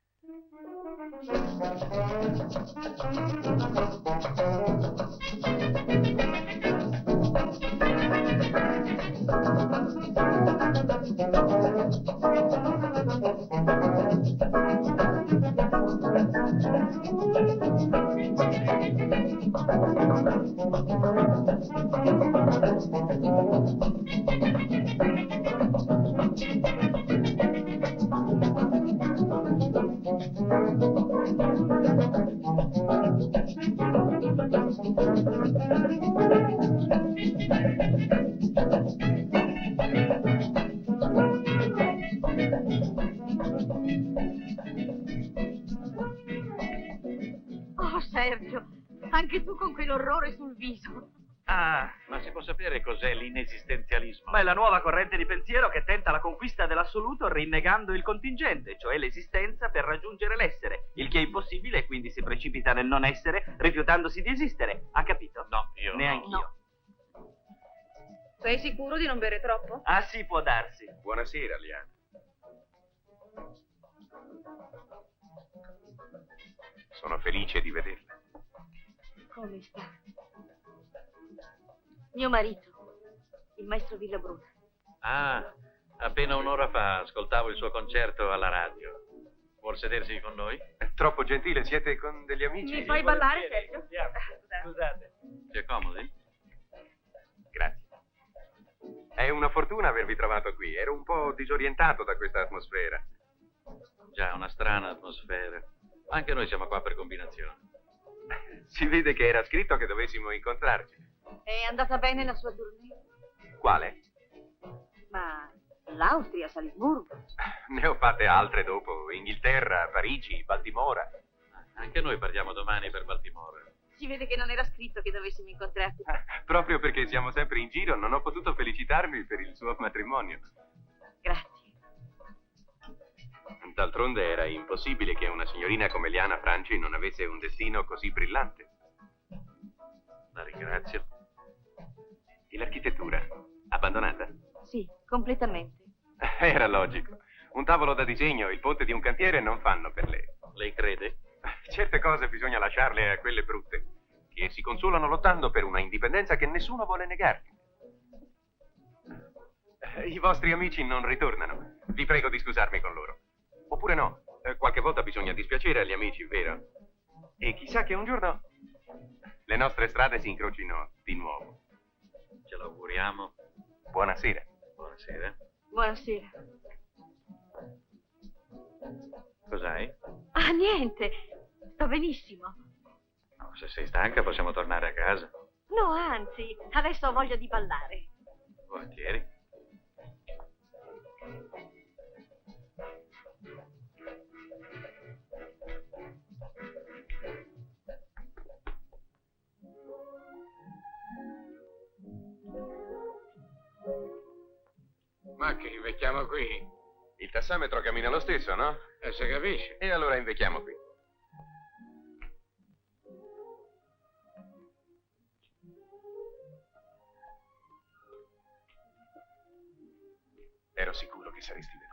Oh, Sergio, anche tu con quell'orrore sul viso. Ah, ma si può sapere cos'è l'inesistenzialismo? Ma è la nuova corrente di pensiero che tenta la conquista dell'assoluto rinnegando il contingente, cioè l'esistenza per raggiungere l'essere, il che è impossibile e quindi si precipita nel non essere, rifiutandosi di esistere. Ha capito? No, io Neanch'io. No. Sei sicuro di non bere troppo? Ah sì, può darsi. Buonasera, Liana. Sono felice di vederla. Come sta? Mio marito, il maestro Villabruna. Ah, appena un'ora fa ascoltavo il suo concerto alla radio. Vuol sedersi con noi? È troppo gentile, siete con degli amici? Mi fai ballare, Sergio? Scusate. Si accomodi? Grazie. È una fortuna avervi trovato qui. Ero un po' disorientato da questa atmosfera. Già, una strana atmosfera. Anche noi siamo qua per combinazione. Si vede che era scritto che dovessimo incontrarci. È andata bene la sua tournée? Quale? Ma l'Austria, Salisburgo. Ne ho fatte altre dopo. Inghilterra, Parigi, Baltimora. Anche noi partiamo domani per Baltimora. Si vede che non era scritto che dovessimo incontrarci. Proprio perché siamo sempre in giro, non ho potuto felicitarmi per il suo matrimonio. Grazie. D'altronde era impossibile che una signorina come Liana Franci non avesse un destino così brillante. La ringrazio. E l'architettura? Abbandonata? Sì, completamente. Era logico. Un tavolo da disegno e il ponte di un cantiere non fanno per lei. Lei crede? Certe cose bisogna lasciarle a quelle brutte, che si consolano lottando per una indipendenza che nessuno vuole negargli. I vostri amici non ritornano. Vi prego di scusarmi con loro. Oppure no, qualche volta bisogna dispiacere agli amici, vero? E chissà che un giorno le nostre strade si incrocino di nuovo. Ce l'auguriamo. Buonasera. Buonasera. Buonasera. Cos'hai? Ah, niente. Sto benissimo. No, se sei stanca possiamo tornare a casa. No, anzi, adesso ho voglia di ballare. Volentieri. Ma che invecchiamo qui? Il tassametro cammina lo stesso, no? Si capisce. E allora invecchiamo qui. Ero sicuro che saresti venuta.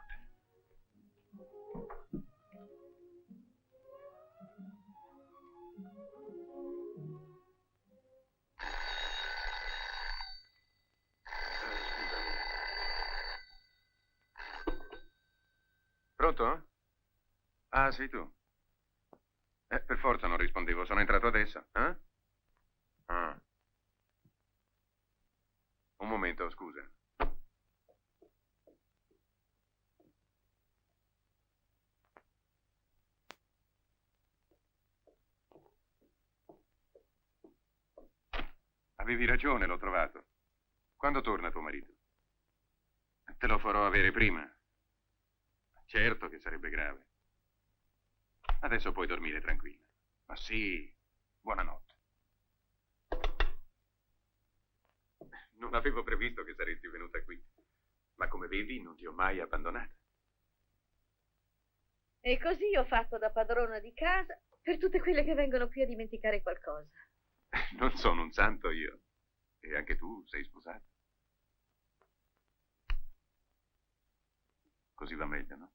Pronto? Ah, sei tu. Per forza non rispondevo, sono entrato adesso. Eh? Un momento, scusa. Avevi ragione, l'ho trovato. Quando torna tuo marito? Te lo farò avere prima. Certo che sarebbe grave. Adesso puoi dormire tranquilla. Ma sì, buonanotte. Non avevo previsto che saresti venuta qui, ma come vedi non ti ho mai abbandonata. E così ho fatto da padrona di casa per tutte quelle che vengono qui a dimenticare qualcosa. Non sono un santo io. E anche tu sei sposata. Così va meglio, no?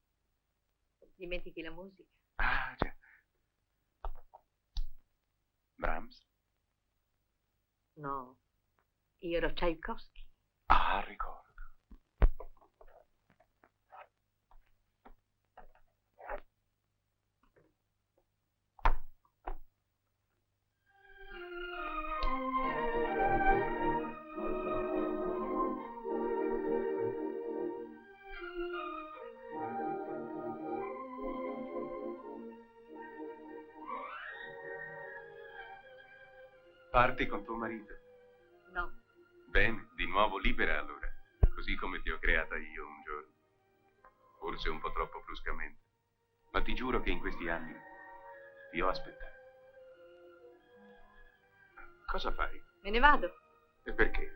Dimentichi la musica. Ah, già. Brahms? No, io ero Tchaikovsky. Ah, ricordo. Parti con tuo marito? No. Bene, di nuovo libera allora, così come ti ho creata io un giorno. Forse un po' troppo bruscamente, ma ti giuro che in questi anni ti ho aspettato. Cosa fai? Me ne vado. E perché?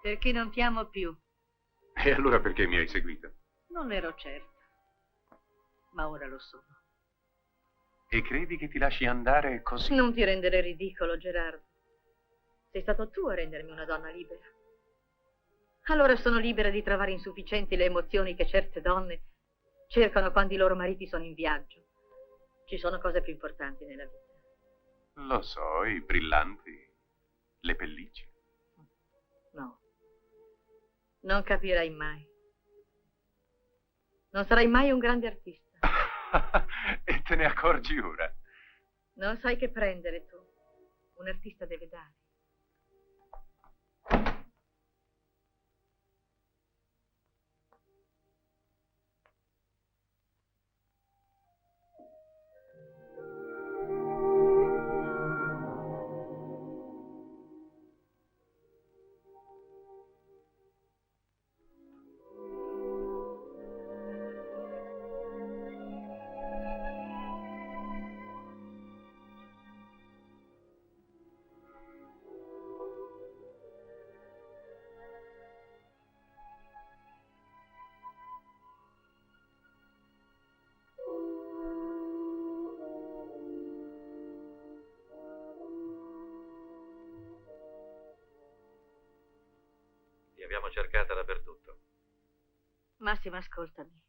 Perché non ti amo più. E allora perché mi hai seguito? Non ero certa, ma ora lo sono. E credi che ti lasci andare così? Non ti rendere ridicolo, Gerardo. Sei stato tu a rendermi una donna libera. Allora sono libera di trovare insufficienti le emozioni che certe donne cercano quando i loro mariti sono in viaggio. Ci sono cose più importanti nella vita. Lo so, i brillanti, le pellicce. No, non capirai mai. Non sarai mai un grande artista. E te ne accorgi ora? Non sai che prendere tu. Un artista deve dare. Ti abbiamo cercata dappertutto. Massimo, ascoltami.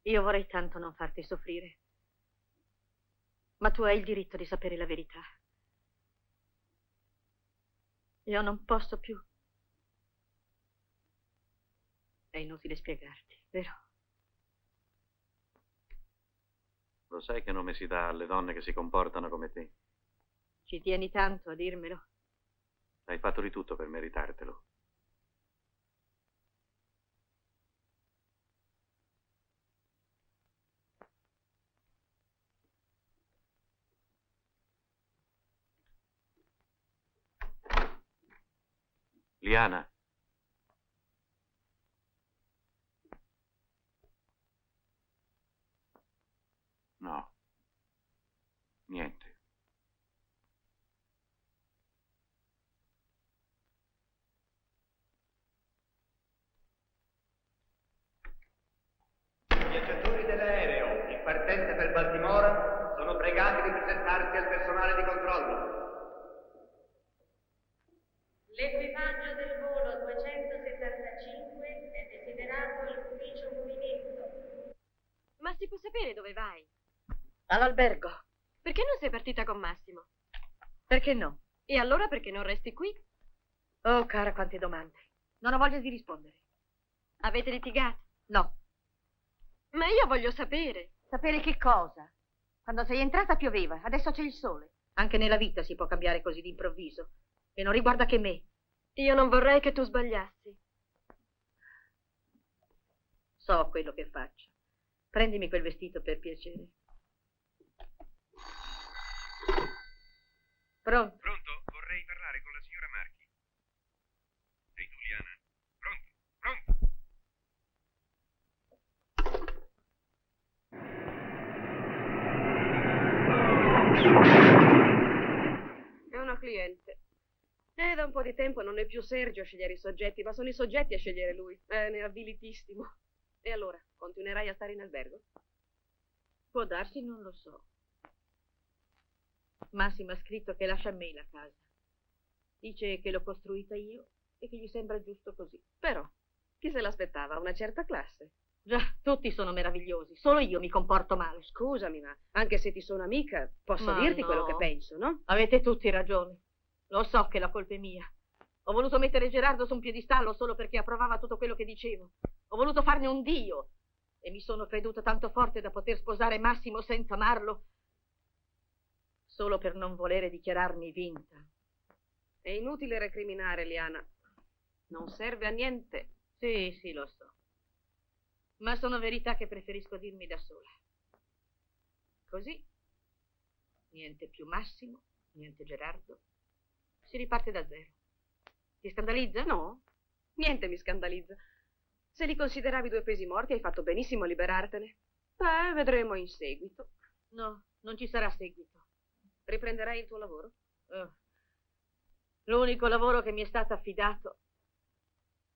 Io vorrei tanto non farti soffrire. Ma tu hai il diritto di sapere la verità. Io non posso più. È inutile spiegarti, vero? Lo sai che nome si dà alle donne che si comportano come te? Ci tieni tanto a dirmelo? Hai fatto di tutto per meritartelo. Liana. No. Niente. Viaggiatori dell'aereo in partenza per Baltimora sono pregati di presentarsi al personale di controllo. L'equipaggio del volo 275 è desiderato all'ufficio movimento. Ma si può sapere dove vai? All'albergo. Perché non sei partita con Massimo? Perché no? E allora perché non resti qui? Oh, cara, quante domande. Non ho voglia di rispondere. Avete litigato? No. Ma io voglio sapere. Sapere che cosa? Quando sei entrata pioveva, adesso c'è il sole. Anche nella vita si può cambiare così d'improvviso. E non riguarda che me. Io non vorrei che tu sbagliassi. So quello che faccio. Prendimi quel vestito per piacere. Pronto? Pronto? Vorrei parlare con la signora Marchi. Sei tu, Liana? Pronto? Pronto? È una cliente. Da un po' di tempo non è più Sergio a scegliere i soggetti, ma sono i soggetti a scegliere lui. Ne è abilitissimo. E allora, continuerai a stare in albergo? Può darsi, non lo so. Massimo ha scritto che lascia a me la casa. Dice che l'ho costruita io e che gli sembra giusto così. Però, chi se l'aspettava? Una certa classe. Già, tutti sono meravigliosi, solo io mi comporto male. Scusami, ma anche se ti sono amica, posso dirti quello che penso, no? Avete tutti ragione. Lo so che la colpa è mia. Ho voluto mettere Gerardo su un piedistallo solo perché approvava tutto quello che dicevo. Ho voluto farne un dio. E mi sono creduta tanto forte da poter sposare Massimo senza amarlo, solo per non volere dichiararmi vinta. È inutile recriminare, Liana. Non serve a niente. Sì, lo so. Ma sono verità che preferisco dirmi da sola. Così, niente più Massimo, niente Gerardo. Si riparte da zero. Ti scandalizza? No, niente mi scandalizza. Se li consideravi due pesi morti, hai fatto benissimo a liberartene. Vedremo in seguito. No, non ci sarà seguito. Riprenderai il tuo lavoro? L'unico lavoro che mi è stato affidato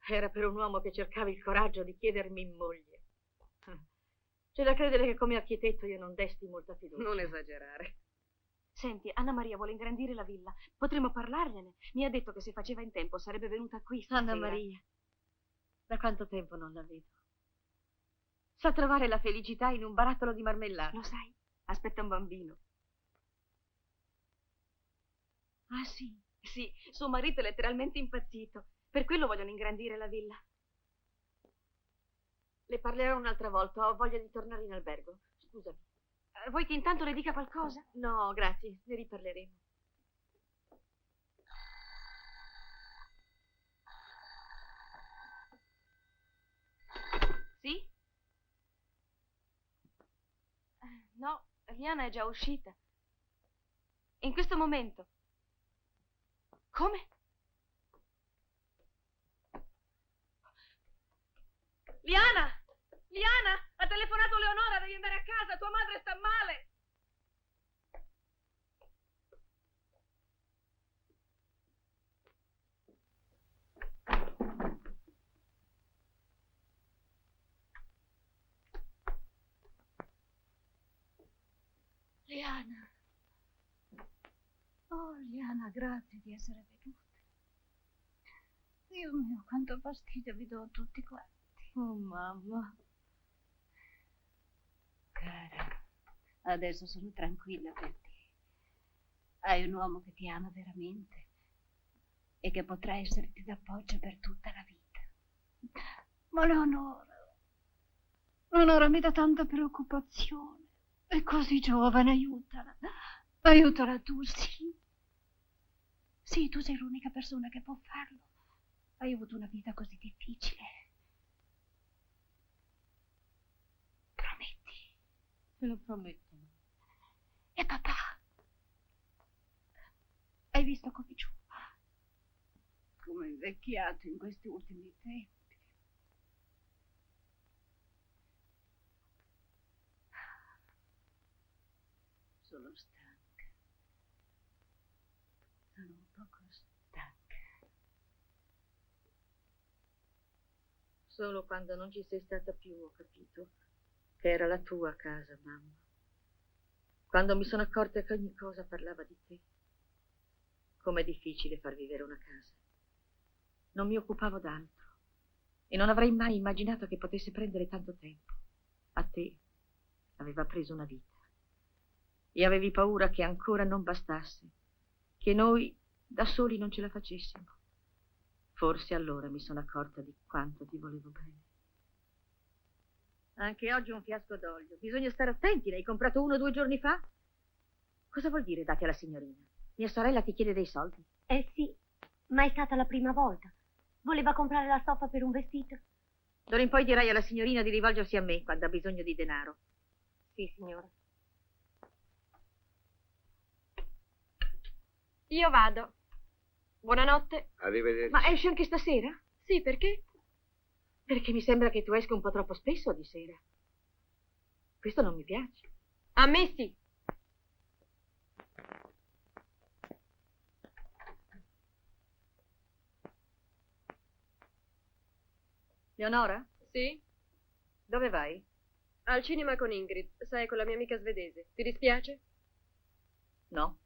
era per un uomo che cercava il coraggio di chiedermi in moglie. C'è da credere che come architetto io non desti molta fiducia. Non esagerare. Senti, Anna Maria vuole ingrandire la villa. Potremmo parlargliene. Mi ha detto che se faceva in tempo sarebbe venuta qui stasera. Anna Maria, da quanto tempo non la vedo? Sa trovare la felicità in un barattolo di marmellata. Lo sai, aspetta un bambino. Ah, sì? Sì, suo marito è letteralmente impazzito. Per quello vogliono ingrandire la villa. Le parlerò un'altra volta, ho voglia di tornare in albergo. Scusami. Vuoi che intanto le dica qualcosa? No, grazie, ne riparleremo. Sì? No, Liana è già uscita. In questo momento. Come? Liana! Liana! Ha telefonato Leonora, devi andare a casa, tua madre sta male! Liana. Oh, Liana, grazie di essere venuta. Dio mio, quanto fastidio vi do a tutti quanti. Oh, mamma. Cara, adesso sono tranquilla per te. Hai un uomo che ti ama veramente e che potrà esserti d'appoggio per tutta la vita. Ma Leonora mi dà tanta preoccupazione. È così giovane, aiutala. Aiutala tu, sì. Sì, tu sei l'unica persona che può farlo. Hai avuto una vita così difficile. Prometti? Te lo prometto. E papà? Hai visto come giù? Come è invecchiato in questi ultimi tempi. Sono stanca. Sono un poco stanca. Solo quando non ci sei stata più ho capito che era la tua casa, mamma. Quando mi sono accorta che ogni cosa parlava di te. Com'è difficile far vivere una casa. Non mi occupavo d'altro e non avrei mai immaginato che potesse prendere tanto tempo. A te aveva preso una vita e avevi paura che ancora non bastasse, che noi da soli non ce la facessimo. Forse allora mi sono accorta di quanto ti volevo bene. Anche oggi un fiasco d'olio. Bisogna stare attenti, l'hai comprato 1 o 2 giorni fa? Cosa vuol dire dati alla signorina? Mia sorella ti chiede dei soldi? Sì, ma è stata la prima volta. Voleva comprare la stoffa per un vestito. D'ora in poi dirai alla signorina di rivolgersi a me quando ha bisogno di denaro. Sì, signora. Io vado. Buonanotte. Arrivederci. Ma esci anche stasera? Sì, perché? Perché mi sembra che tu esca un po' troppo spesso di sera. Questo non mi piace. A me sì. Leonora? Sì? Dove vai? Al cinema con Ingrid, sai, con la mia amica svedese. Ti dispiace? No.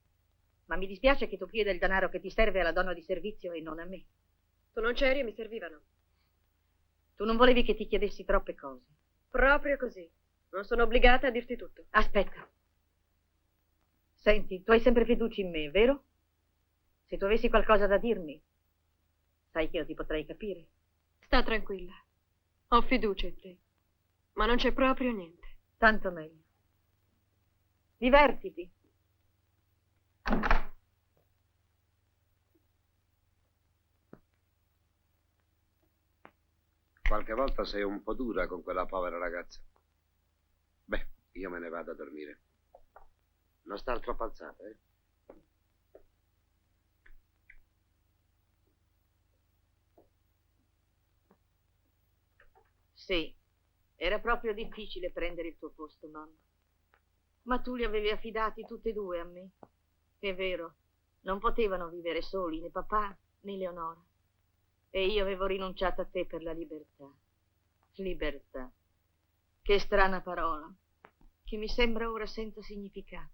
Ma mi dispiace che tu chieda il denaro che ti serve alla donna di servizio e non a me. Tu non c'eri e mi servivano. Tu non volevi che ti chiedessi troppe cose. Proprio così. Non sono obbligata a dirti tutto. Aspetta. Senti, tu hai sempre fiducia in me, vero? Se tu avessi qualcosa da dirmi, sai che io ti potrei capire. Sta tranquilla. Ho fiducia in te. Ma non c'è proprio niente. Tanto meglio. Divertiti. Qualche volta sei un po' dura con quella povera ragazza. Beh, io me ne vado a dormire. Non star troppo alzata, eh? Sì, era proprio difficile prendere il tuo posto, mamma. Ma tu li avevi affidati tutti e due a me. È vero, non potevano vivere soli, né papà né Leonora. E io avevo rinunciato a te per la libertà. Libertà. Che strana parola, che mi sembra ora senza significato.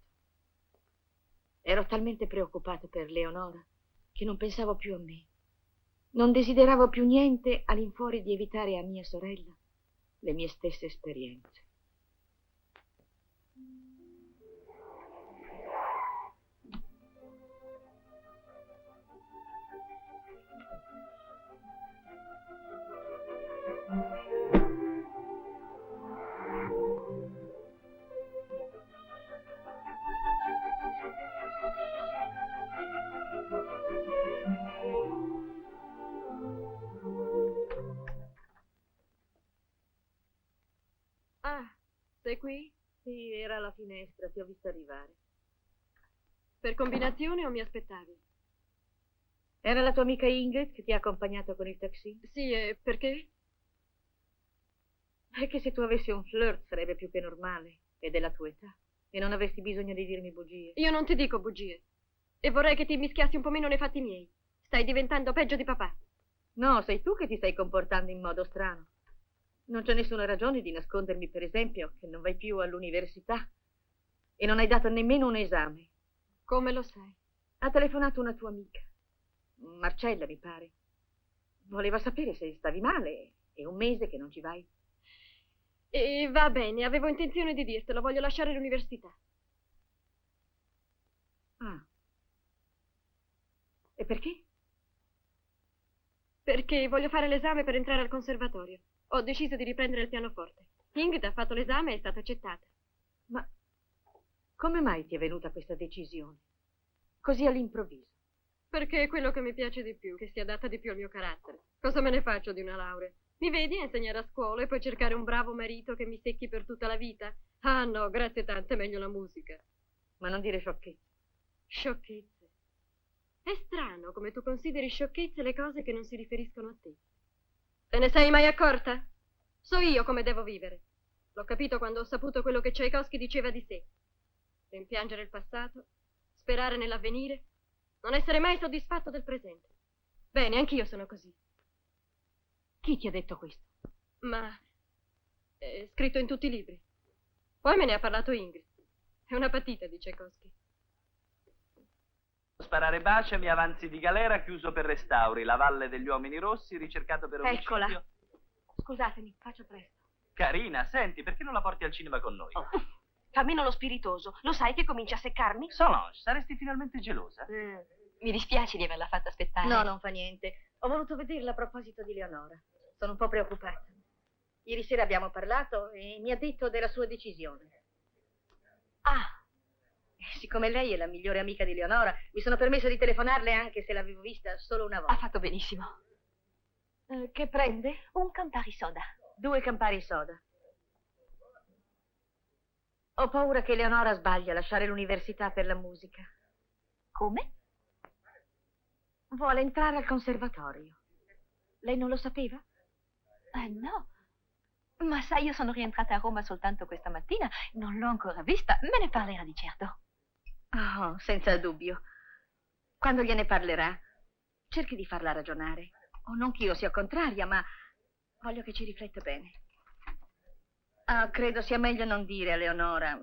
Ero talmente preoccupato per Leonora che non pensavo più a me. Non desideravo più niente all'infuori di evitare a mia sorella le mie stesse esperienze. Ah, sei qui? Sì, era alla finestra, ti ho visto arrivare. Per combinazione o mi aspettavi? Era la tua amica Ingrid che ti ha accompagnato con il taxi? Sì, e perché? Perché se tu avessi un flirt sarebbe più che normale, è della tua età, e non avresti bisogno di dirmi bugie. Io non ti dico bugie. E vorrei che ti mischiassi un po' meno nei fatti miei. Stai diventando peggio di papà. No, sei tu che ti stai comportando in modo strano. Non c'è nessuna ragione di nascondermi, per esempio, che non vai più all'università e non hai dato nemmeno un esame. Come lo sai? Ha telefonato una tua amica, Marcella, mi pare. Voleva sapere se stavi male. È un mese che non ci vai. E va bene, avevo intenzione di dirtelo. Voglio lasciare l'università. Ah. E perché? Perché voglio fare l'esame per entrare al conservatorio. Ho deciso di riprendere il pianoforte. Ingrid ha fatto l'esame e è stata accettata. Ma come mai ti è venuta questa decisione? Così all'improvviso? Perché è quello che mi piace di più, che si adatta di più al mio carattere. Cosa me ne faccio di una laurea? Mi vedi a insegnare a scuola e poi cercare un bravo marito che mi secchi per tutta la vita? Ah no, grazie tante, è meglio la musica. Ma non dire sciocchezze. Sciocchezze? È strano come tu consideri sciocchezze le cose che non si riferiscono a te. Te ne sei mai accorta? So io come devo vivere. L'ho capito quando ho saputo quello che Tchaikovsky diceva di sé. Rimpiangere il passato, sperare nell'avvenire, non essere mai soddisfatto del presente. Bene, anch'io sono così. Chi ti ha detto questo? Ma è scritto in tutti i libri. Poi me ne ha parlato Ingrid. È una patita di Tchaikovsky. Sparare baciami, avanzi di galera, chiuso per restauri, la Valle degli Uomini Rossi, ricercato per omicidio. Eccola. Scusatemi, faccio presto. Carina, senti, perché non la porti al cinema con noi? Fa meno lo spiritoso. Lo sai che comincia a seccarmi? Solange, saresti finalmente gelosa? Mi dispiace di averla fatta aspettare. No, non fa niente. Ho voluto vederla a proposito di Leonora. Sono un po' preoccupata. Ieri sera abbiamo parlato e mi ha detto della sua decisione. Ah, siccome lei è la migliore amica di Leonora, mi sono permessa di telefonarle anche se l'avevo vista solo una volta. Ha fatto benissimo. Che prende? Un Campari soda. 2 Campari soda. Ho paura che Leonora sbagli a lasciare l'università per la musica. Come? Vuole entrare al conservatorio. Lei non lo sapeva? No. Ma sai, io sono rientrata a Roma soltanto questa mattina, non l'ho ancora vista, me ne parlerà di certo. Oh, senza dubbio. Quando gliene parlerà, cerchi di farla ragionare. Oh, non che io sia contraria, ma voglio che ci rifletta bene. Credo sia meglio non dire a Leonora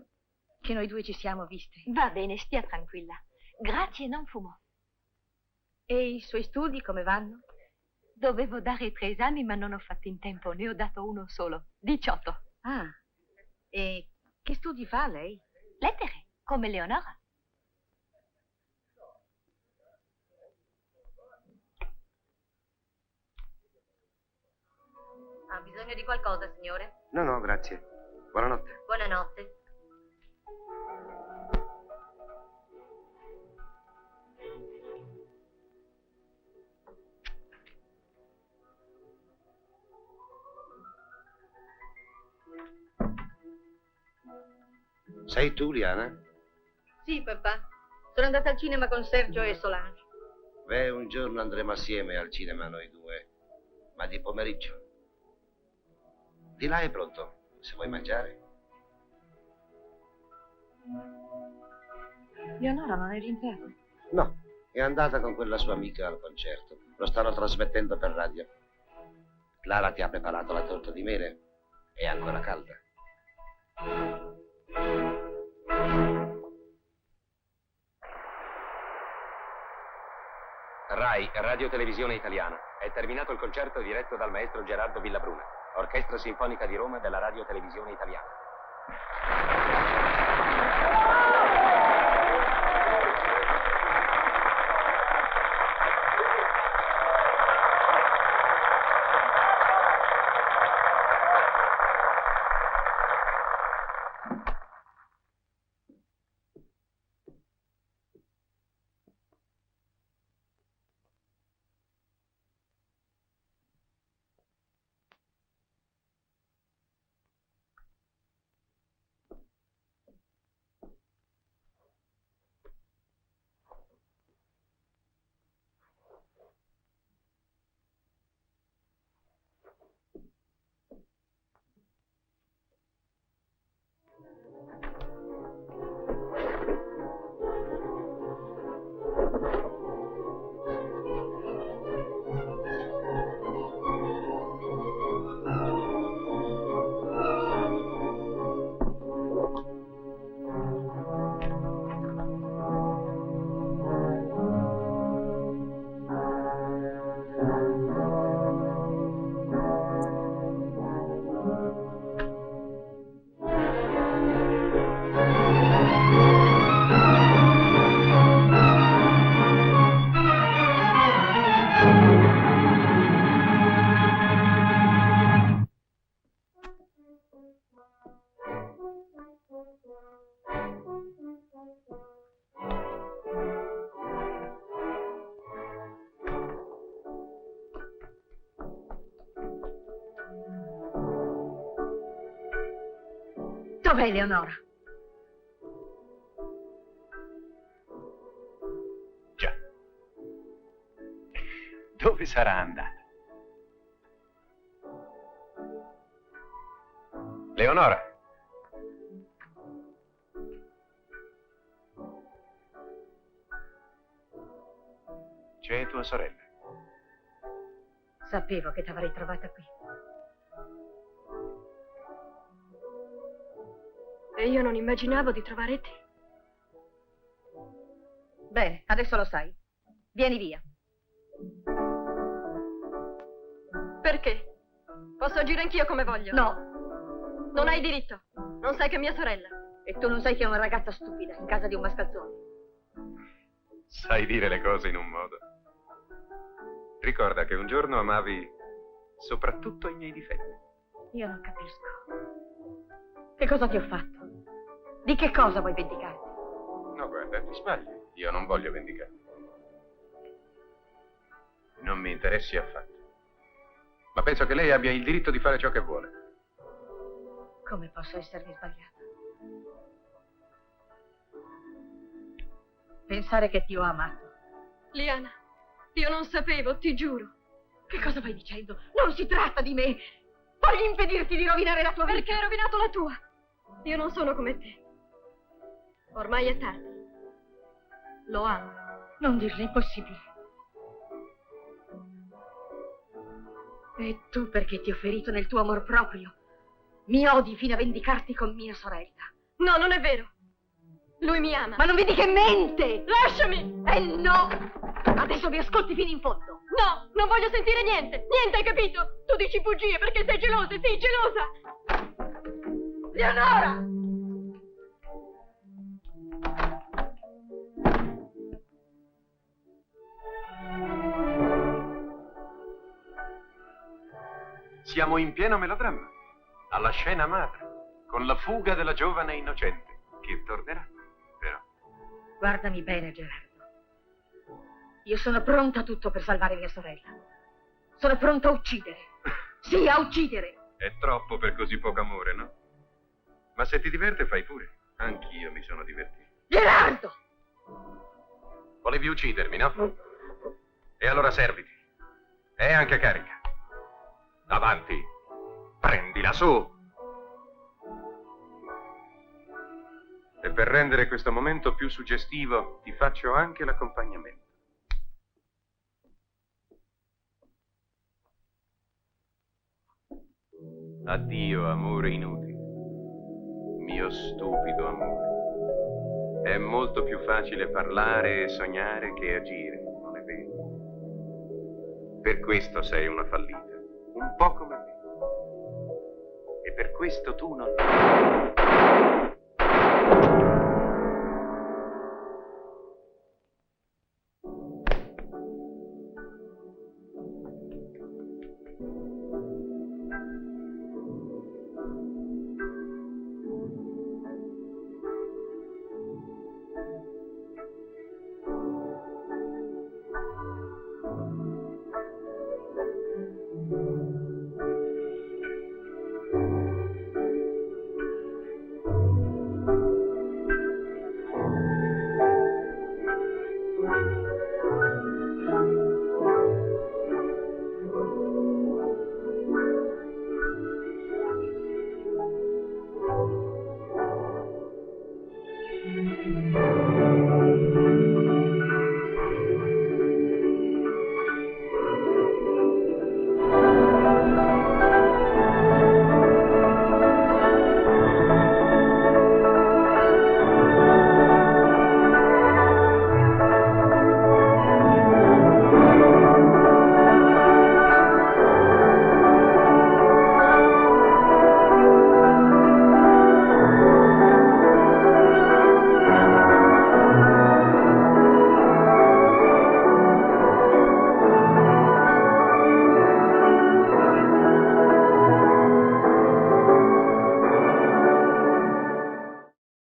che noi due ci siamo viste. Va bene, stia tranquilla. Grazie, non fumo. E i suoi studi come vanno? Dovevo dare 3 esami, ma non ho fatto in tempo, ne ho dato uno solo. 18. Ah, e che studi fa lei? Lettere, come Leonora. Ha bisogno di qualcosa, signore? No, grazie. Buonanotte. Buonanotte. Sei tu, Liana? Sì, papà. Sono andata al cinema con Sergio e Solange. Beh, un giorno andremo assieme al cinema noi due, ma di pomeriggio. Di là è pronto, se vuoi mangiare. Leonora non è rientrata? No, è andata con quella sua amica al concerto. Lo stanno trasmettendo per radio. Clara ti ha preparato la torta di mele. È ancora calda. RAI, Radio Televisione Italiana. È terminato il concerto diretto dal maestro Gerardo Villabruna, Orchestra Sinfonica di Roma della Radio Televisione Italiana. Dov'è Leonora? Già. Dove sarà andata? Leonora. C'è tua sorella. Sapevo che t'avrei trovata qui. E io non immaginavo di trovare te. Bene, adesso lo sai. Vieni via. Perché? Posso agire anch'io come voglio? No. Non hai diritto. Non sai che è mia sorella. E tu non sai che è una ragazza stupida in casa di un mascalzone. Sai dire le cose in un modo. Ricorda che un giorno amavi soprattutto i miei difetti. Io non capisco. Che cosa ti ho fatto? Di che cosa vuoi vendicarti? No, No, guarda, ti sbagli. Io non voglio vendicarmi. Non mi interessi affatto. Ma penso che lei abbia il diritto di fare ciò che vuole. Come posso essermi sbagliata? Pensare che ti ho amato. Liana, io non sapevo, ti giuro. Che cosa vai dicendo? Non si tratta di me. Voglio impedirti di rovinare la tua vita. Perché hai rovinato la tua? Io non sono come te. Ormai è tardi. Lo amo. Non dirlo, è impossibile. E tu, perché ti ho ferito nel tuo amor proprio, mi odi fino a vendicarti con mia sorella. No, non è vero. Lui mi ama. Ma non vedi che mente? Lasciami! No! Adesso mi ascolti fino in fondo. No, non voglio sentire niente. Niente, hai capito? Tu dici bugie perché sei gelosa, sì, gelosa. Leonora! Siamo in pieno melodramma, alla scena madre, con la fuga della giovane innocente, che tornerà, però. Guardami bene, Gerardo. Io sono pronta a tutto per salvare mia sorella. Sono pronta a uccidere. Sì, a uccidere. È troppo per così poco amore, no? Ma se ti diverte, fai pure. Anch'io mi sono divertito. Gerardo! Volevi uccidermi, no? E allora serviti. E anche carica. Avanti, prendila su. E per rendere questo momento più suggestivo, ti faccio anche l'accompagnamento. Addio, amore inutile. Mio stupido amore. È molto più facile parlare e sognare che agire, non è vero? Per questo sei una fallita. Un po' come me. E per questo tu non...